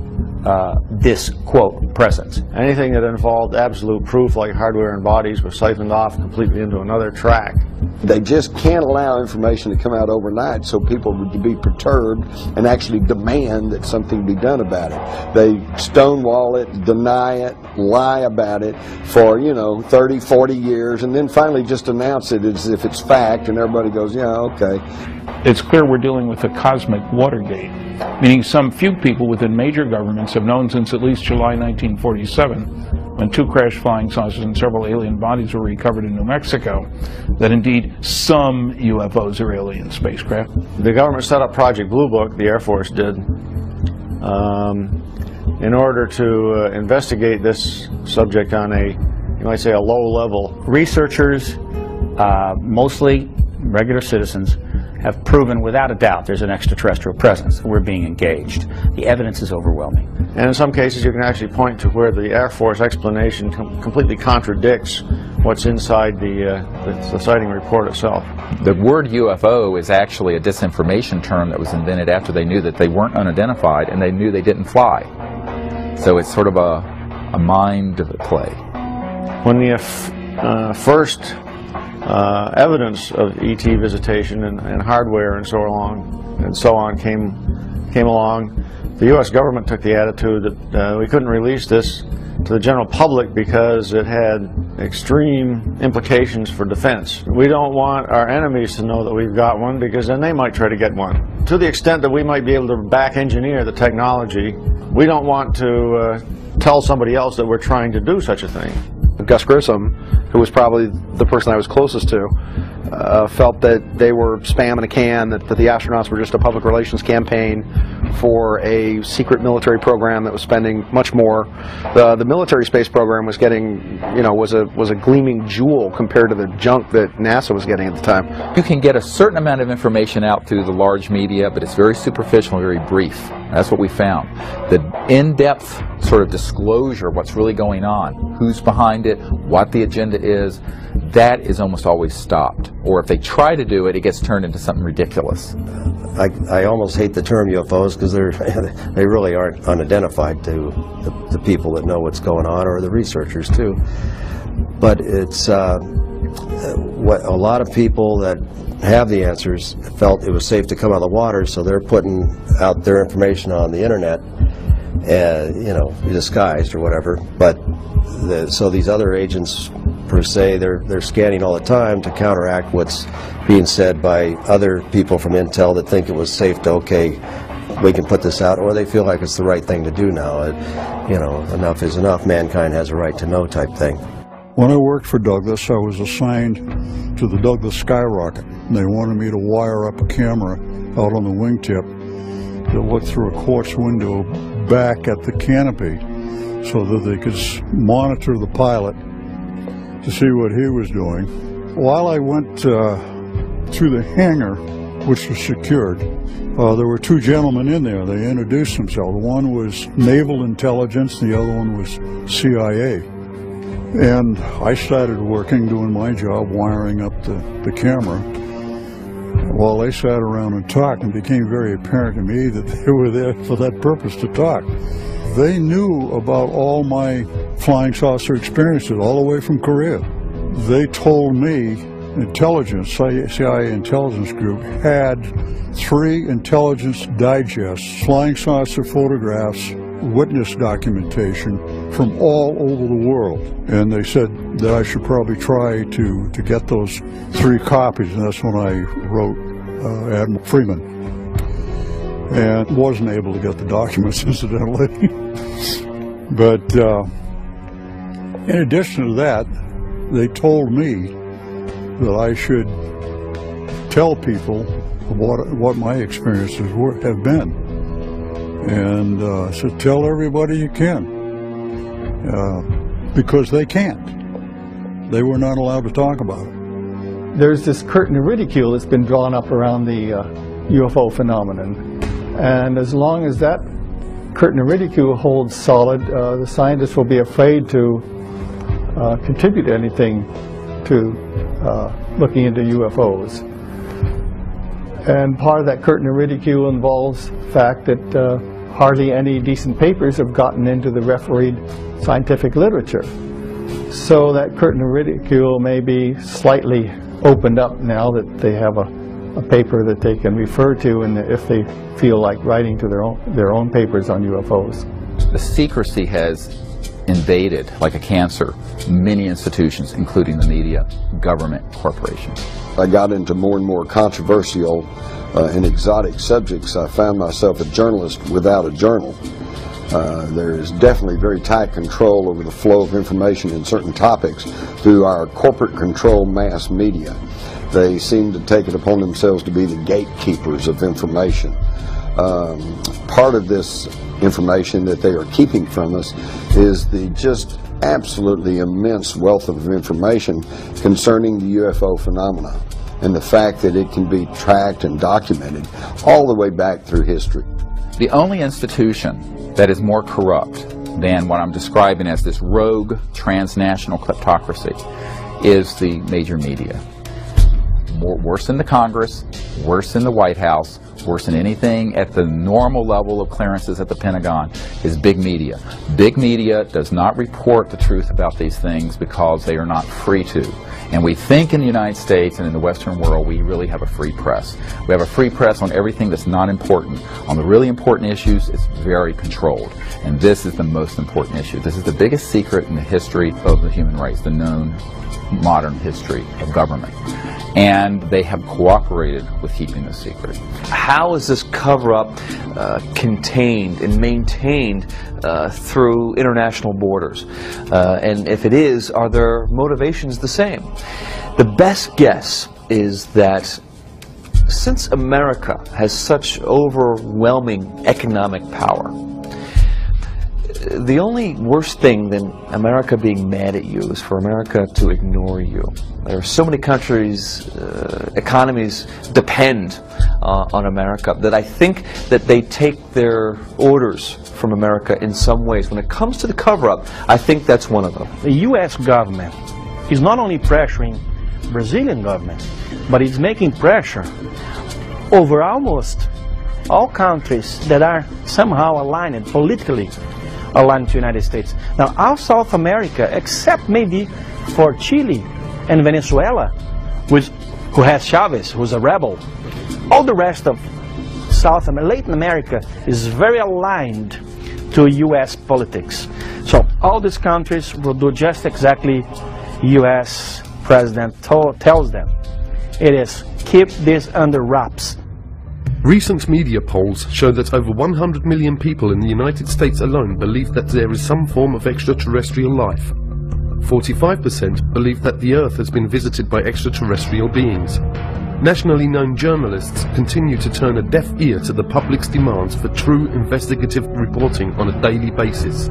this, quote, presence. Anything that involved absolute proof, like hardware and bodies, was siphoned off completely into another track. They just can't allow information to come out overnight so people would be perturbed and actually demand that something be done about it. They stonewall it, deny it, lie about it for, 30, 40 years, and then finally just announce it as if it's fact, and everybody goes, yeah, okay. It's clear we're dealing with a cosmic Watergate, meaning some few people within major governments have known since at least July 1947, when 2 crashed flying saucers and several alien bodies were recovered in New Mexico, that indeed some UFOs are alien spacecraft. The government set up Project Blue Book, the Air Force did, in order to investigate this subject on you might say, a low level. Researchers, mostly regular citizens, have proven without a doubt there's an extraterrestrial presence. We're being engaged. The evidence is overwhelming. And in some cases you can actually point to where the Air Force explanation completely contradicts what's inside the sighting report itself. The word UFO is actually a disinformation term that was invented after they knew that they weren't unidentified and they knew they didn't fly. So it's sort of a mind play. When the first evidence of ET visitation and hardware and so on came along, the U.S. government took the attitude that we couldn't release this to the general public because it had extreme implications for defense. We don't want our enemies to know that we've got one because then they might try to get one. To the extent that we might be able to back engineer the technology, we don't want to tell somebody else that we're trying to do such a thing. Gus Grissom, who was probably the person I was closest to, felt that they were spam in a can, that the astronauts were just a public relations campaign for a secret military program that was spending much more. The military space program was getting, was a gleaming jewel compared to the junk that NASA was getting at the time. You can get a certain amount of information out through the large media, but it's very superficial, very brief. That's what we found. The in-depth sort of disclosure of what's really going on, who's behind it, what the agenda is, that is almost always stopped. Or if they try to do it, it gets turned into something ridiculous. I almost hate the term UFOs because they really aren't unidentified to the people that know what's going on, or the researchers too. But it's what a lot of people that have the answers felt it was safe to come out of the water, so they're putting out their information on the internet, disguised or whatever. But so these other agents, per se, they're scanning all the time to counteract what's being said by other people from Intel that think it was safe to, okay, we can put this out, or they feel like it's the right thing to do now. Enough is enough. Mankind has a right to know type thing. When I worked for Douglas, I was assigned to the Douglas Skyrocket. They wanted me to wire up a camera out on the wingtip that looked through a quartz window back at the canopy so that they could monitor the pilot to see what he was doing. While I went through the hangar, which was secured, there were two gentlemen in there. They introduced themselves. One was Naval Intelligence, the other one was CIA. And I started working, doing my job, wiring up the camera, while they sat around and talked, and it became very apparent to me that they were there for that purpose, to talk. They knew about all my flying saucer experiences, all the way from Korea. They told me intelligence, CIA intelligence group, had 3 intelligence digests, flying saucer photographs, witness documentation from all over the world, and they said that I should probably try to get those 3 copies, and that's when I wrote Admiral Freeman, and wasn't able to get the documents, incidentally. But in addition to that, they told me that I should tell people what my experiences have been. And so tell everybody you can, because they can't. They were not allowed to talk about it. There's this curtain of ridicule that's been drawn up around the UFO phenomenon. And as long as that curtain of ridicule holds solid, the scientists will be afraid to contribute anything to looking into UFOs. And part of that curtain of ridicule involves the fact that hardly any decent papers have gotten into the refereed scientific literature. So that curtain of ridicule may be slightly opened up now that they have a paper that they can refer to, and if they feel like writing to their own papers on UFOs. The secrecy has invaded, like a cancer, many institutions, including the media, government, corporations. I got into more and more controversial and exotic subjects. I found myself a journalist without a journal. There is definitely very tight control over the flow of information in certain topics through our corporate controlled mass media. They seem to take it upon themselves to be the gatekeepers of information. Part of this information that they are keeping from us is the just absolutely immense wealth of information concerning the UFO phenomena. and the fact that it can be tracked and documented all the way back through history. The only institution that is more corrupt than what I'm describing as this rogue transnational kleptocracy is the major media. Worse than the Congress, worse than the White House, worse than anything at the normal level of clearances at the Pentagon is big media. Big media does not report the truth about these things because they are not free to. And we think in the United States and in the Western world we really have a free press. We have a free press on everything that's not important. On the really important issues, it's very controlled. And this is the most important issue. This is the biggest secret in the history of the human race, the known modern history of government. And they have cooperated with keeping this secret. How is this cover-up contained and maintained through international borders? And if it is, are their motivations the same? The best guess is that since America has such overwhelming economic power, the only worse thing than America being mad at you is for America to ignore you. There are so many countries, economies depend on America that I think that they take their orders from America in some ways. When it comes to the cover-up, I think that's one of them. The U.S. government is not only pressuring Brazilian government, but it's making pressure over almost all countries that are somehow aligned politically aligned to the United States. Now, all South America, except maybe for Chile and Venezuela, who has Chavez, who's a rebel, all the rest of Latin America is very aligned to U.S. politics. So all these countries will do just exactly U.S. President tells them. It is keep this under wraps. Recent media polls show that over 100 million people in the United States alone believe that there is some form of extraterrestrial life. 45% believe that the Earth has been visited by extraterrestrial beings. Nationally known journalists continue to turn a deaf ear to the public's demands for true investigative reporting on a daily basis,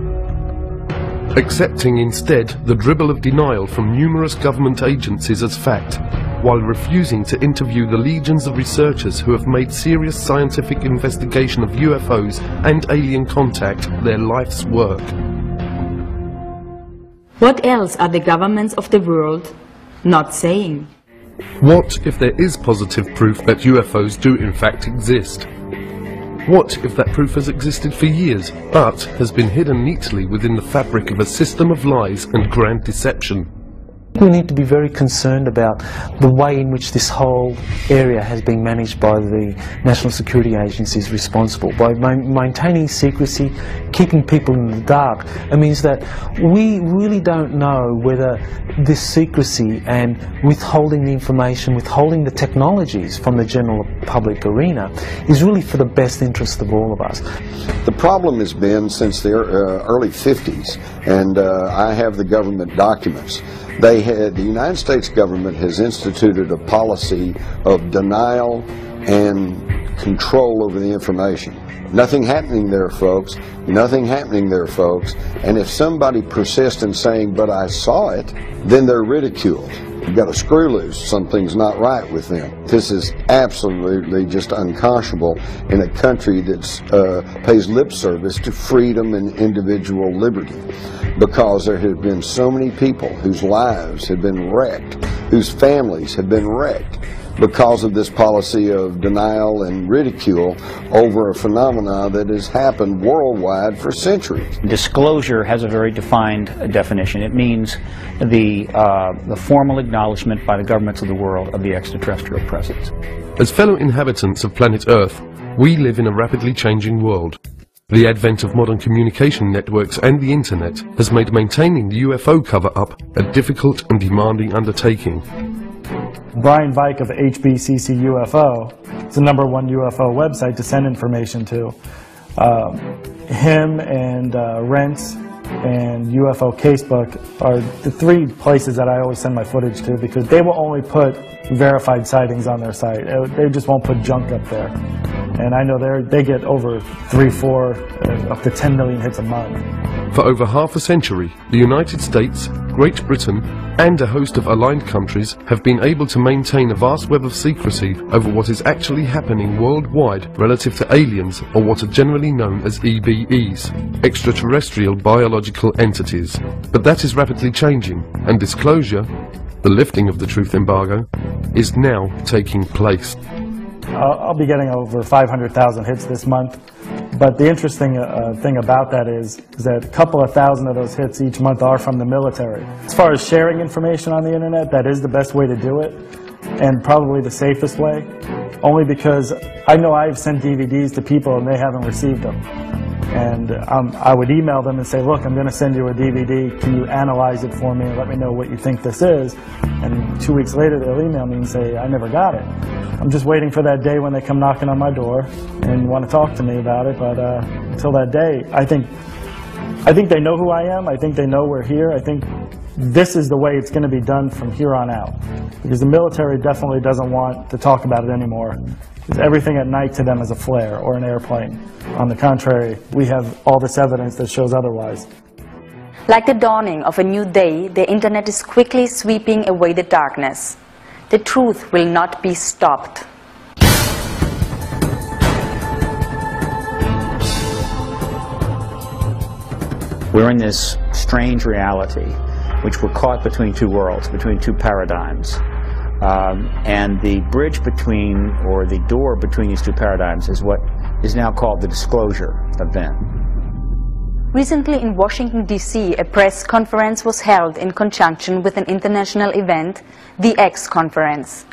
accepting instead the dribble of denial from numerous government agencies as fact, while refusing to interview the legions of researchers who have made serious scientific investigation of UFOs and alien contact their life's work. What else are the governments of the world not saying? What if there is positive proof that UFOs do in fact exist? What if that proof has existed for years, but has been hidden neatly within the fabric of a system of lies and grand deception? We need to be very concerned about the way in which this whole area has been managed by the national security agencies responsible. By maintaining secrecy, keeping people in the dark, it means that we really don't know whether this secrecy and withholding the information, withholding the technologies from the general public arena is really for the best interest of all of us. The problem has been since the early 50s, and I have the government documents. The United States government has instituted a policy of denial and control over the information. Nothing happening there, folks. Nothing happening there, folks. And if somebody persists in saying, but I saw it, then they're ridiculed. You've got a screw loose. Something's not right with them. This is absolutely just unconscionable in a country that pays lip service to freedom and individual liberty, because there have been so many people whose lives have been wrecked, whose families have been wrecked, because of this policy of denial and ridicule over a phenomena that has happened worldwide for centuries. Disclosure has a very defined definition. It means the formal acknowledgement by the governments of the world of the extraterrestrial presence. As fellow inhabitants of planet Earth, we live in a rapidly changing world. The advent of modern communication networks and the internet has made maintaining the UFO cover-up a difficult and demanding undertaking. Brian Vike of HBCC UFO, it's the #1 UFO website to send information to. Him and Rents and UFO Casebook are the 3 places that I always send my footage to, because they will only put verified sightings on their site. They just won't put junk up there. And I know they get over 3, 4, up to 10 million hits a month. For over half a century, the United States, Great Britain, and a host of aligned countries have been able to maintain a vast web of secrecy over what is actually happening worldwide relative to aliens, or what are generally known as EBEs, extraterrestrial biological entities. But that is rapidly changing, and disclosure, the lifting of the truth embargo, is now taking place. I'll be getting over 500,000 hits this month, but the interesting thing about that is that a couple of thousand of those hits each month are from the military. As far as sharing information on the internet, that is the best way to do it, and probably the safest way, only because I know I've sent DVDs to people and they haven't received them. And I would email them and say, look, I'm going to send you a DVD, can you analyze it for me and let me know what you think this is? And 2 weeks later they'll email me and say, I never got it. I'm just waiting for that day when they come knocking on my door and want to talk to me about it, but until that day, I think they know who I am, I think they know we're here, I think this is the way it's going to be done from here on out. Because the military definitely doesn't want to talk about it anymore. Because everything at night to them is a flare or an airplane. On the contrary, we have all this evidence that shows otherwise. Like the dawning of a new day, the internet is quickly sweeping away the darkness. The truth will not be stopped. We're in this strange reality, which we're caught between two worlds, between two paradigms. And the bridge between, or the door between these two paradigms is what is now called the disclosure event. Recently in Washington, D.C., a press conference was held in conjunction with an international event, the X Conference,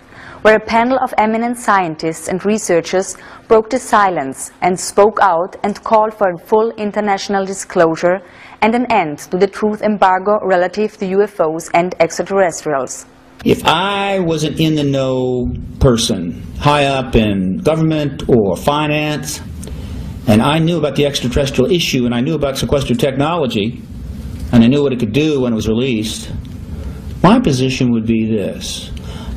where a panel of eminent scientists and researchers broke the silence and spoke out and called for a full international disclosure and an end to the truth embargo relative to UFOs and extraterrestrials. If I was an in-the-know person, high up in government or finance, and I knew about the extraterrestrial issue, and I knew about sequestered technology, and I knew what it could do when it was released, my position would be this.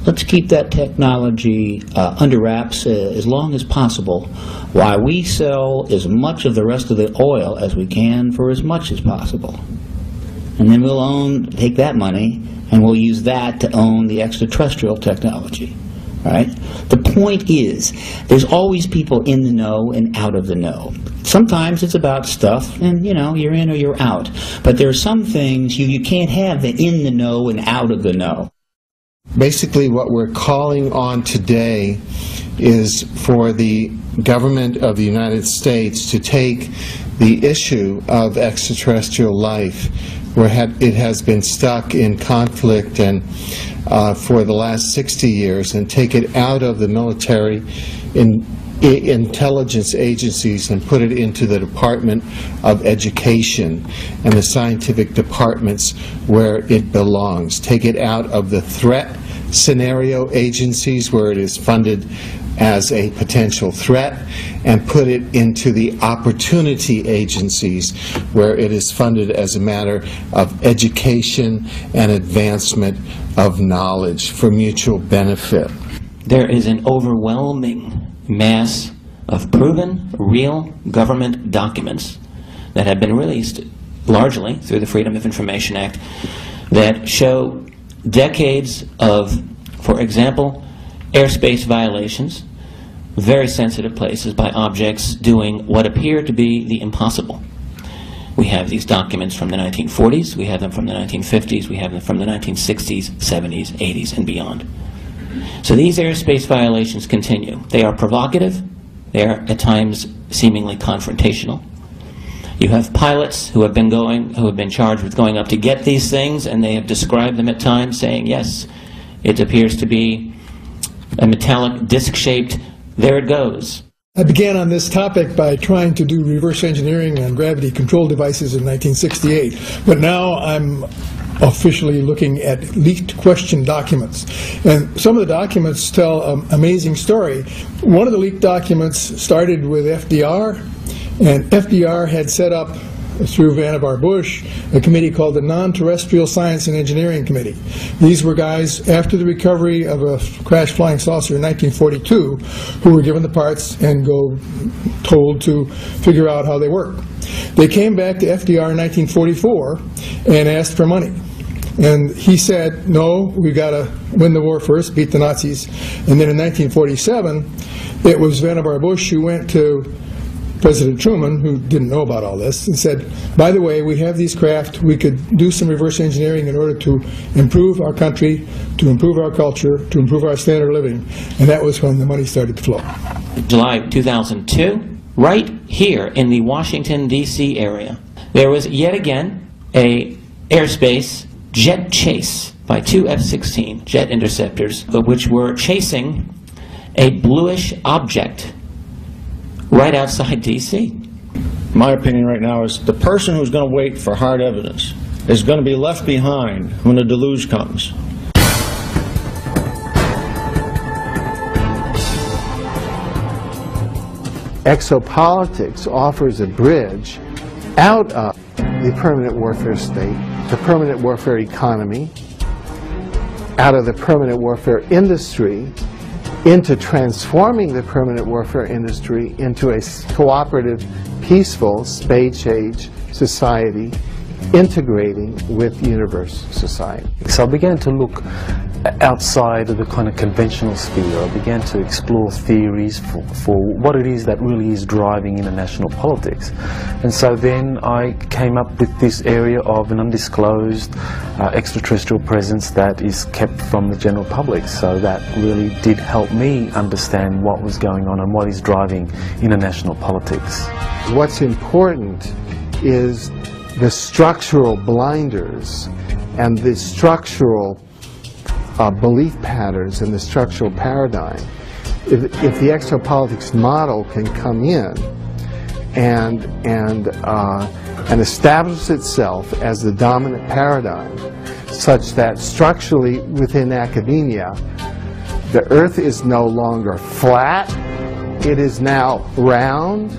Let's keep that technology under wraps as long as possible, while we sell as much of the rest of the oil as we can for as much as possible. And then we'll take that money, and we'll use that to own the extraterrestrial technology. Right? The point is, there's always people in the know and out of the know. Sometimes it's about stuff, and you're in or you're out. But there are some things you can't have the in the know and out of the know. Basically, what we're calling on today is for the government of the United States to take the issue of extraterrestrial life, where it has been stuck in conflict and for the last 60 years, and take it out of the military intelligence agencies and put it into the Department of Education and the scientific departments where it belongs. Take it out of the threat scenario agencies where it is funded as a potential threat, and put it into the opportunity agencies where it is funded as a matter of education and advancement of knowledge for mutual benefit. There is an overwhelming mass of proven, real government documents that have been released largely through the Freedom of Information Act that show decades of, for example, airspace violations, very sensitive places by objects doing what appear to be the impossible. We have these documents from the 1940s, we have them from the 1950s, we have them from the 1960s, 70s, 80s, and beyond. So these airspace violations continue. They are provocative, they are at times seemingly confrontational. You have pilots who have been charged with going up to get these things, and they have described them at times saying, yes, it appears to be a metallic disc-shaped, there it goes. I began on this topic by trying to do reverse engineering on gravity control devices in 1968, but now I'm officially looking at leaked question documents. And some of the documents tell an amazing story. One of the leaked documents started with FDR, and FDR had set up, through Vannevar Bush, a committee called the Non-Terrestrial Science and Engineering Committee. These were guys, after the recovery of a crashed flying saucer in 1942, who were given the parts and told to figure out how they work. They came back to FDR in 1944 and asked for money. And he said, no, we got to win the war first, beat the Nazis. And then in 1947, it was Vannevar Bush who went to President Truman, who didn't know about all this, and said, by the way, we have these craft, we could do some reverse engineering in order to improve our country, to improve our culture, to improve our standard of living. And that was when the money started to flow. July 2002, right here in the Washington, D.C. area, there was yet again a airspace jet chase by two F-16 jet interceptors, which were chasing a bluish object right outside D.C. My opinion right now is the person who's going to wait for hard evidence is going to be left behind when the deluge comes. Exopolitics offers a bridge out of the permanent warfare state, the permanent warfare economy, out of the permanent warfare industry, into transforming the permanent warfare industry into a cooperative, peaceful, space-age society, integrating with universe society. So I began to look outside of the kind of conventional sphere. I began to explore theories for what it is that really is driving international politics. And so then I came up with this area of an undisclosed extraterrestrial presence that is kept from the general public. So that really did help me understand what was going on and what is driving international politics. What's important is the structural blinders and the structural belief patterns and the structural paradigm. If the exopolitics model can come in and establish itself as the dominant paradigm, such that structurally within academia, the Earth is no longer flat, it is now round.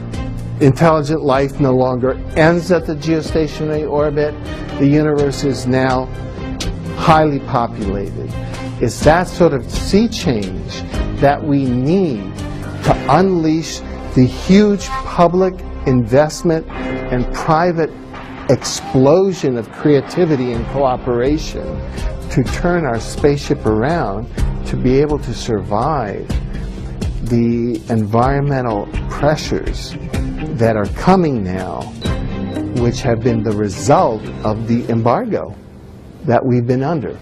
Intelligent life no longer ends at the geostationary orbit. The universe is now highly populated. It's that sort of sea change that we need to unleash the huge public investment and private explosion of creativity and cooperation to turn our spaceship around to be able to survive the environmental pressures that are coming now, which have been the result of the embargo that we've been under.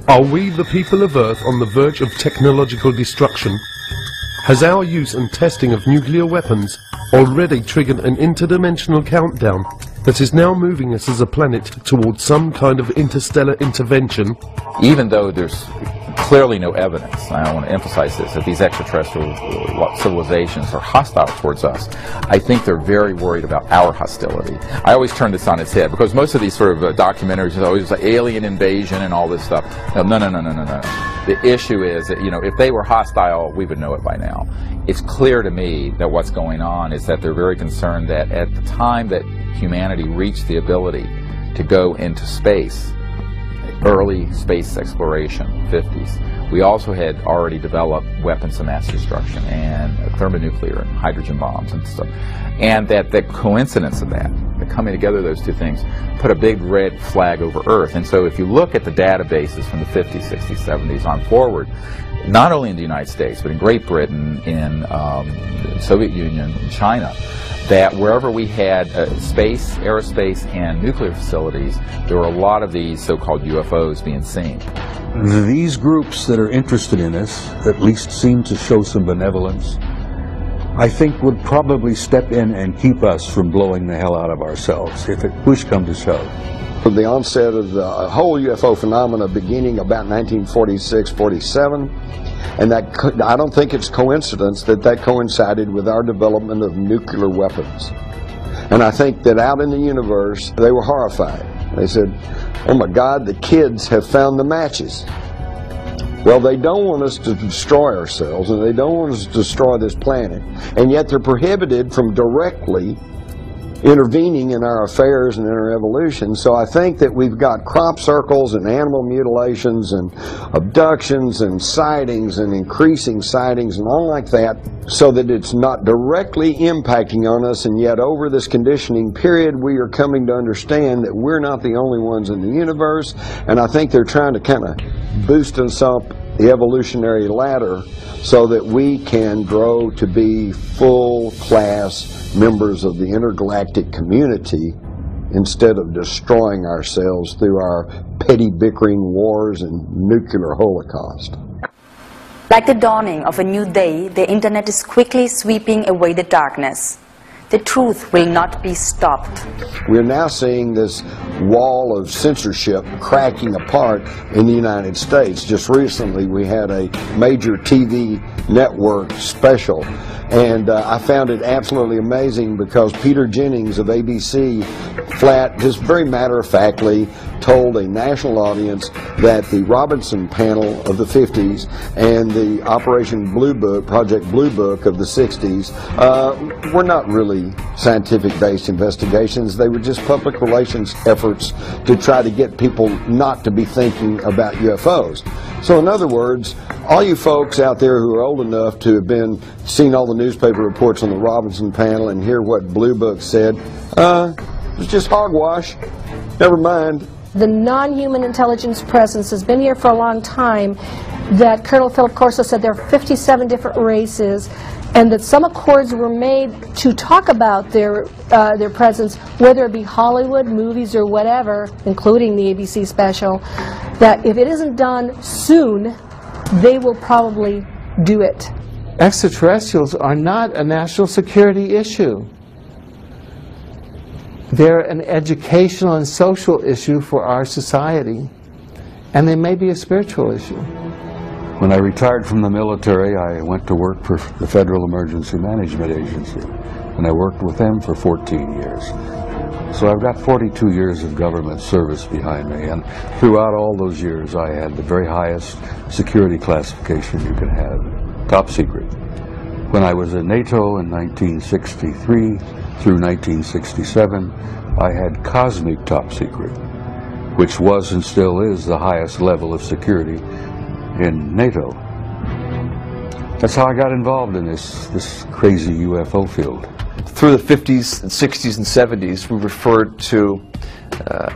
Are we, the people of Earth, on the verge of technological destruction? Has our use and testing of nuclear weapons already triggered an interdimensional countdown that is now moving us as a planet towards some kind of interstellar intervention? Even though there's clearly no evidence, I want to emphasize this, that these extraterrestrial civilizations are hostile towards us, I think they're very worried about our hostility. I always turn this on its head, because most of these sort of documentaries are always like alien invasion and all this stuff. No. The issue is that, you know, if they were hostile, we would know it by now. It's clear to me that what's going on is that they're very concerned that at the time that humanity reached the ability to go into space, early space exploration, 50s, we also had already developed weapons of mass destruction and thermonuclear and hydrogen bombs and stuff. And that the coincidence of that, the coming together of those two things, put a big red flag over Earth. And so if you look at the databases from the 50s, 60s, 70s on forward, not only in the United States, but in Great Britain, in the Soviet Union, in China, that wherever we had space, aerospace, and nuclear facilities, there were a lot of these so-called UFOs being seen. These groups that are interested in us, at least seem to show some benevolence, I think would probably step in and keep us from blowing the hell out of ourselves, if push come to shove. The onset of the whole UFO phenomena beginning about 1946, 47, and that I don't think it's coincidence that that coincided with our development of nuclear weapons. And I think that out in the universe, they were horrified. They said, oh my God, the kids have found the matches. Well, they don't want us to destroy ourselves, and they don't want us to destroy this planet, and yet they're prohibited from directly intervening in our affairs and in our evolution. So I think that we've got crop circles and animal mutilations and abductions and sightings and increasing sightings and all like that, so that it's not directly impacting on us, and yet over this conditioning period we are coming to understand that we're not the only ones in the universe. And I think they're trying to kind of boost us up the evolutionary ladder so that we can grow to be full-class members of the intergalactic community instead of destroying ourselves through our petty bickering wars and nuclear holocaust. Like the dawning of a new day, the internet is quickly sweeping away the darkness. The truth will not be stopped. We're now seeing this wall of censorship cracking apart in the United States. Just recently we had a major TV network special, and I found it absolutely amazing because Peter Jennings of ABC just very matter-of-factly told a national audience that the Robinson panel of the 50s and the Operation Blue Book, Project Blue Book of the 60s were not really scientific-based investigations. They were just public relations efforts to try to get people not to be thinking about UFOs. So in other words, all you folks out there who are old enough to have seen all the newspaper reports on the Robinson panel and hear what Blue Book said, it was just hogwash. Never mind. The non-human intelligence presence has been here for a long time. That Colonel Philip Corso said there are 57 different races, and that some accords were made to talk about their presence, whether it be Hollywood, movies, or whatever, including the ABC special, that if it isn't done soon, they will probably do it. Extraterrestrials are not a national security issue. They're an educational and social issue for our society, and they may be a spiritual issue. When I retired from the military, I went to work for the Federal Emergency Management Agency, and I worked with them for 14 years. So I've got 42 years of government service behind me, and throughout all those years I had the very highest security classification you could have, top secret. When I was in NATO in 1963 through 1967, I had cosmic top secret, which was and still is the highest level of security in NATO. That's how I got involved in this crazy UFO field. Through the 50s and 60s and 70s, we referred to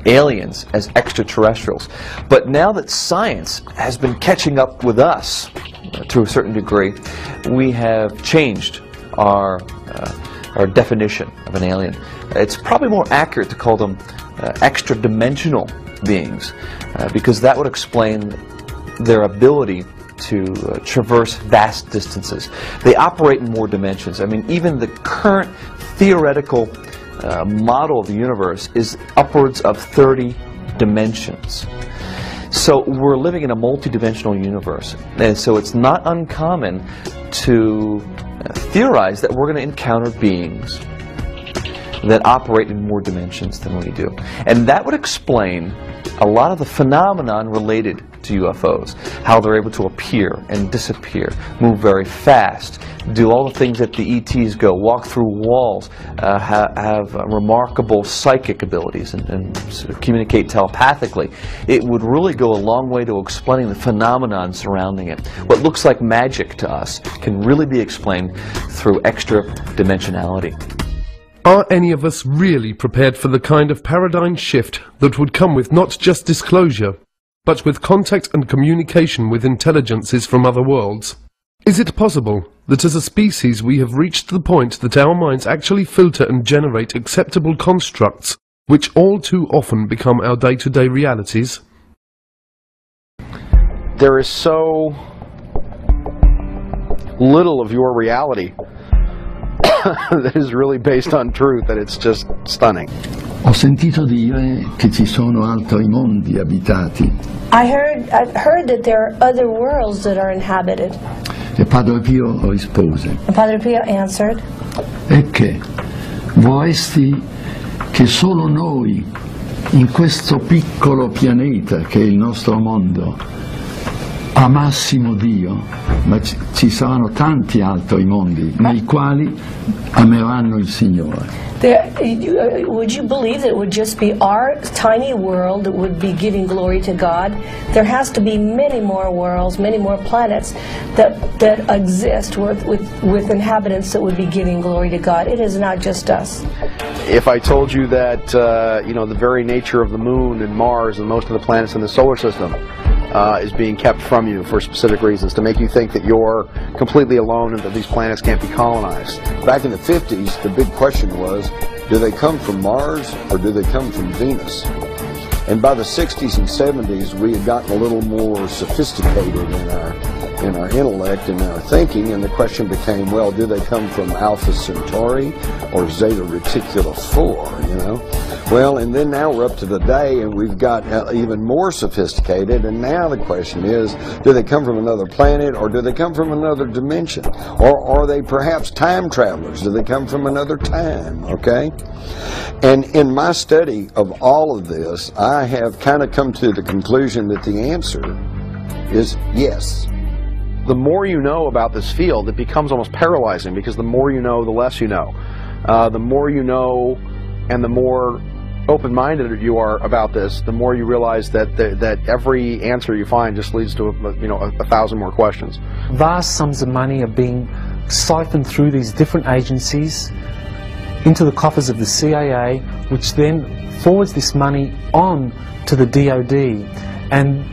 aliens as extraterrestrials. But now that science has been catching up with us to a certain degree, we have changed our definition of an alien. It's probably more accurate to call them extra-dimensional beings, because that would explain their ability to traverse vast distances. They operate in more dimensions. I mean, even the current theoretical model of the universe is upwards of 30 dimensions. So we're living in a multi-dimensional universe, and so it's not uncommon to theorize that we're going to encounter beings that operate in more dimensions than we do. And that would explain a lot of the phenomenon related to UFOs, how they're able to appear and disappear, move very fast, do all the things that the ETs go, walk through walls, have remarkable psychic abilities, and sort of communicate telepathically. It would really go a long way to explaining the phenomenon surrounding it. What looks like magic to us can really be explained through extra dimensionality. Are any of us really prepared for the kind of paradigm shift that would come with not just disclosure, but with contact and communication with intelligences from other worlds? Is it possible that as a species we have reached the point that our minds actually filter and generate acceptable constructs, which all too often become our day-to-day realities? There is so little of your reality that is really based on truth that it's just stunning. Ho sentito dire che ci sono altri mondi abitati. I've heard that there are other worlds that are inhabited. E Padre Pio rispose. And Padre Pio answered, E che vorresti che solo noi, in questo piccolo pianeta che è il nostro mondo, amassimo Dio, ma ci saranno tanti altri mondi nei quali ameranno il Signore. Would you believe that it would just be our tiny world that would be giving glory to God? There has to be many more worlds, many more planets that exist with inhabitants that would be giving glory to God. It is not just us. If I told you that, you know, the very nature of the moon and Mars and most of the planets in the solar system is being kept from you for specific reasons, to make you think that you're completely alone and that these planets can't be colonized. Back in the 50s, the big question was, do they come from Mars or do they come from Venus? And by the 60s and 70s, we had gotten a little more sophisticated in our intellect and our thinking, and the question became, well, do they come from Alpha Centauri or Zeta Reticuli 4, you know? Well, and then now we're up to today, and we've got even more sophisticated, and now the question is, do they come from another planet, or do they come from another dimension? Or are they perhaps time travelers? Do they come from another time, okay? And in my study of all of this, I have kind of come to the conclusion that the answer is yes. The more you know about this field, it becomes almost paralyzing, because the more you know, the less you know. The more you know, and the more open-minded you are about this, the more you realize that every answer you find just leads to a thousand more questions. Vast sums of money are being siphoned through these different agencies into the coffers of the CIA, which then forwards this money on to the DoD, and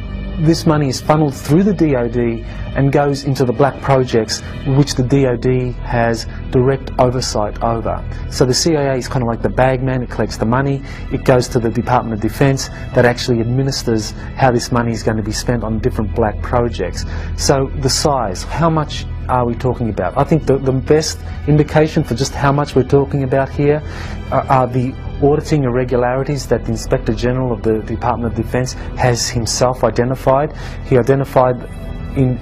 this money is funneled through the DoD and goes into the black projects which the DoD has direct oversight over. So the CIA is kind of like the bagman. It collects the money, it goes to the Department of Defense that actually administers how this money is going to be spent on different black projects. So the size, how much are we talking about? I think the best indication for just how much we're talking about here are the auditing irregularities that the Inspector General of the Department of Defense has himself identified. He identified in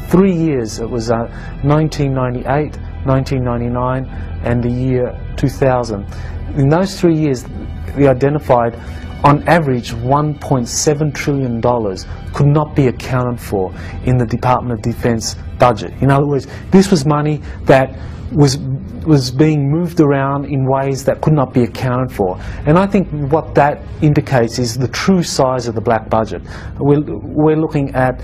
3 years, it was 1998, 1999 and the year 2000. In those 3 years, they identified on average $1.7 trillion could not be accounted for in the Department of Defense budget. In other words, this was money that was being moved around in ways that could not be accounted for. And I think what that indicates is the true size of the black budget. We're looking at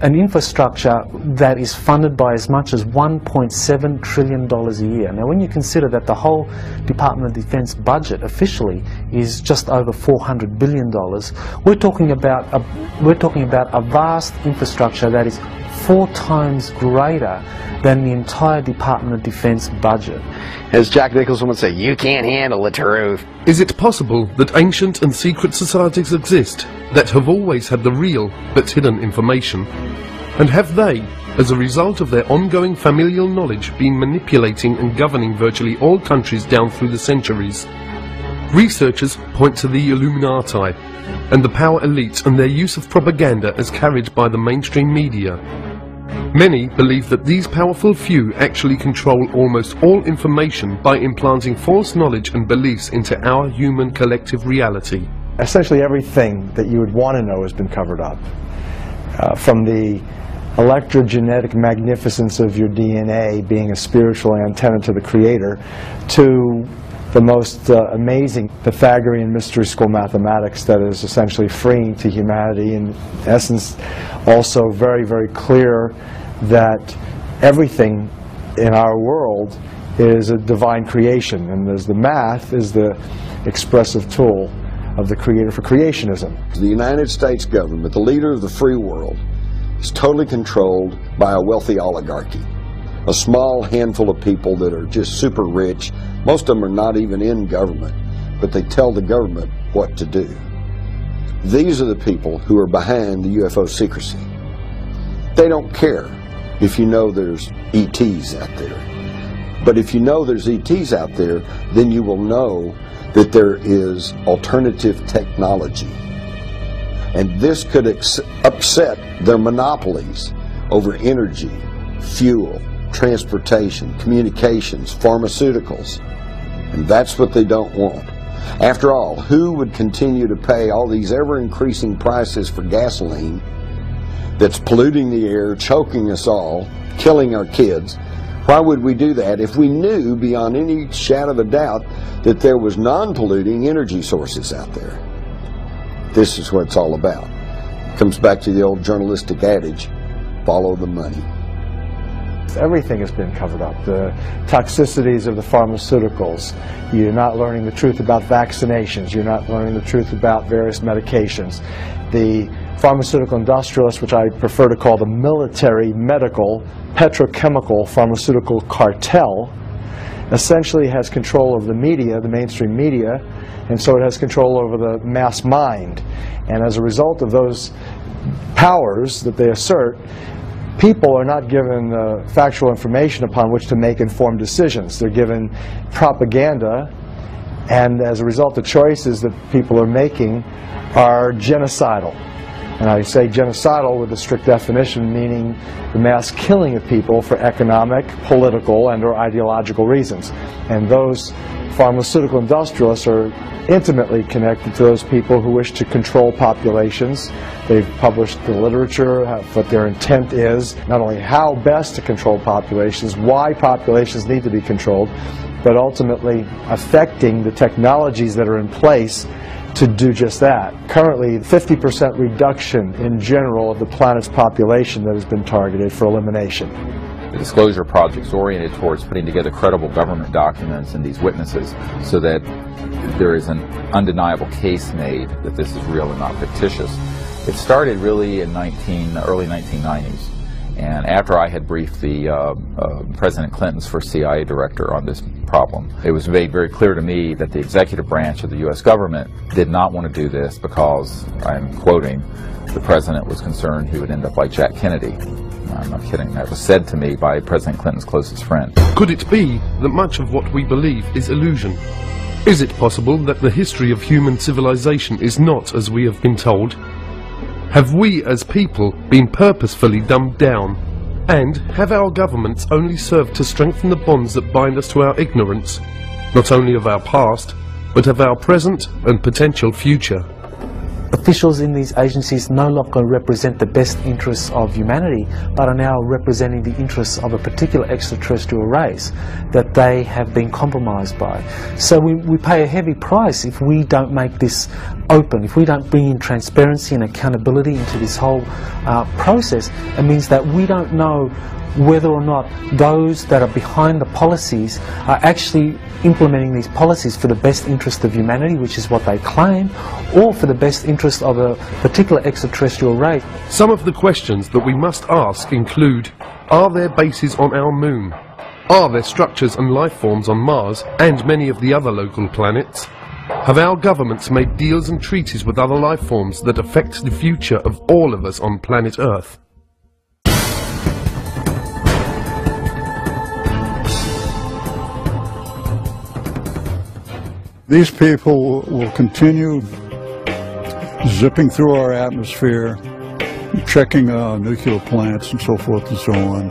an infrastructure that is funded by as much as $1.7 trillion a year. Now, when you consider that the whole Department of Defense budget officially is just over $400 billion, we're talking about a vast infrastructure that is 4 times greater than the entire Department of Defense budget. As Jack Nicholson would say, you can't handle the truth. Is it possible that ancient and secret societies exist that have always had the real but hidden information? And have they, as a result of their ongoing familial knowledge, been manipulating and governing virtually all countries down through the centuries? Researchers point to the Illuminati and the power elites and their use of propaganda as carried by the mainstream media. Many believe that these powerful few actually control almost all information by implanting false knowledge and beliefs into our human collective reality. Essentially everything that you would want to know has been covered up. From the electrogenetic magnificence of your DNA being a spiritual antenna to the Creator, to the most amazing Pythagorean mystery school mathematics that is essentially freeing to humanity, in essence also very, very clear that everything in our world is a divine creation, and as the math is the expressive tool of the Creator for creationism. The United States government, the leader of the free world, is totally controlled by a wealthy oligarchy. A small handful of people that are just super rich. Most of them are not even in government, but they tell the government what to do. These are the people who are behind the UFO secrecy. They don't care if you know there's ETs out there. But if you know there's ETs out there, then you will know that there is alternative technology. And this could upset their monopolies over energy, fuel, transportation, communications, pharmaceuticals. And that's what they don't want. After all, who would continue to pay all these ever-increasing prices for gasoline that's polluting the air, choking us all, killing our kids. Why would we do that if we knew beyond any shadow of a doubt that there was non-polluting energy sources out there? This is what it's all about. It comes back to the old journalistic adage, follow the money. Everything has been covered up. The toxicities of the pharmaceuticals. You're not learning the truth about vaccinations. You're not learning the truth about various medications. The pharmaceutical industrialists, which I prefer to call the military, medical, petrochemical pharmaceutical cartel, essentially has control over the media, the mainstream media, and so it has control over the mass mind. And as a result of those powers that they assert, people are not given factual information upon which to make informed decisions. They're given propaganda, and as a result, the choices that people are making are genocidal. And I say genocidal with a strict definition, meaning the mass killing of people for economic, political, and/or ideological reasons. And those pharmaceutical industrialists are intimately connected to those people who wish to control populations. They've published the literature, what their intent is, not only how best to control populations, why populations need to be controlled, but ultimately affecting the technologies that are in place to do just that. Currently, 50% reduction in general of the planet's population that has been targeted for elimination. The disclosure project is oriented towards putting together credible government documents and these witnesses so that there is an undeniable case made that this is real and not fictitious. It started really in early 1990s, and after I had briefed the President Clinton's first CIA director on this problem, it was made very clear to me that the executive branch of the U.S. government did not want to do this because, I'm quoting, the President was concerned he would end up like Jack Kennedy. I'm not kidding. That was said to me by President Clinton's closest friend. Could it be that much of what we believe is illusion? Is it possible that the history of human civilization is not as we have been told? Have we as people been purposefully dumbed down? And have our governments only served to strengthen the bonds that bind us to our ignorance, not only of our past, but of our present and potential future? Officials in these agencies no longer represent the best interests of humanity, but are now representing the interests of a particular extraterrestrial race that they have been compromised by. So we pay a heavy price if we don't make this open, if we don't bring in transparency and accountability into this whole process. It means that we don't know whether or not those that are behind the policies are actually implementing these policies for the best interest of humanity, which is what they claim, or for the best interest of a particular extraterrestrial race. Some of the questions that we must ask include: are there bases on our moon? Are there structures and life forms on Mars and many of the other local planets? Have our governments made deals and treaties with other life forms that affect the future of all of us on planet Earth? These people will continue zipping through our atmosphere, checking nuclear plants and so forth and so on.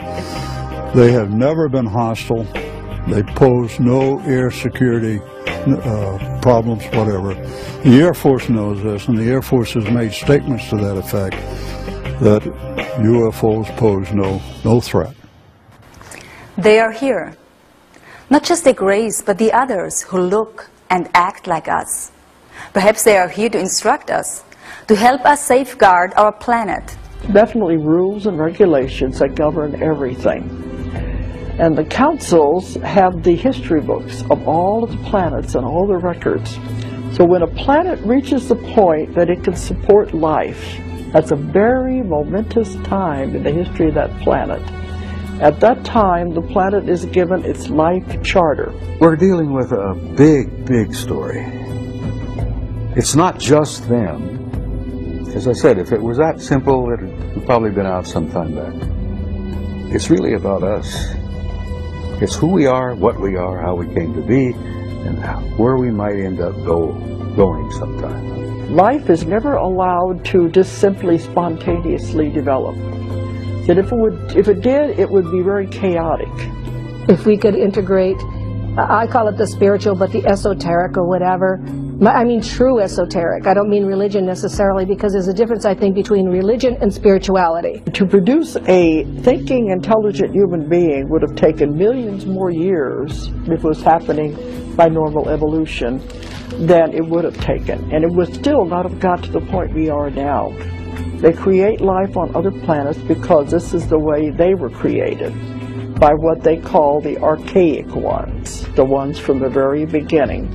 They have never been hostile. They pose no air security problems, whatever. The Air Force knows this, and the Air Force has made statements to that effect, that UFOs pose no threat. They are here. Not just the Greys, but the others who look and act like us. Perhaps they are here to instruct us, to help us safeguard our planet. Definitely rules and regulations that govern everything. And the councils have the history books of all of the planets and all the records. So when a planet reaches the point that it can support life, that's a very momentous time in the history of that planet. At that time, the planet is given its life charter. We're dealing with a big, big story. It's not just them. As I said, if it was that simple, it would probably been out some time back. It's really about us. It's who we are, what we are, how we came to be, and where we might end up going sometime. Life is never allowed to just simply spontaneously develop. That if it did, it would be very chaotic. If we could integrate, I call it the spiritual, but the esoteric or whatever, I mean true esoteric. I don't mean religion necessarily, because there's a difference, I think, between religion and spirituality. To produce a thinking, intelligent human being would have taken millions more years if it was happening by normal evolution than it would have taken. And it would still not have got to the point we are now. They create life on other planets because this is the way they were created, by what they call the archaic ones, the ones from the very beginning,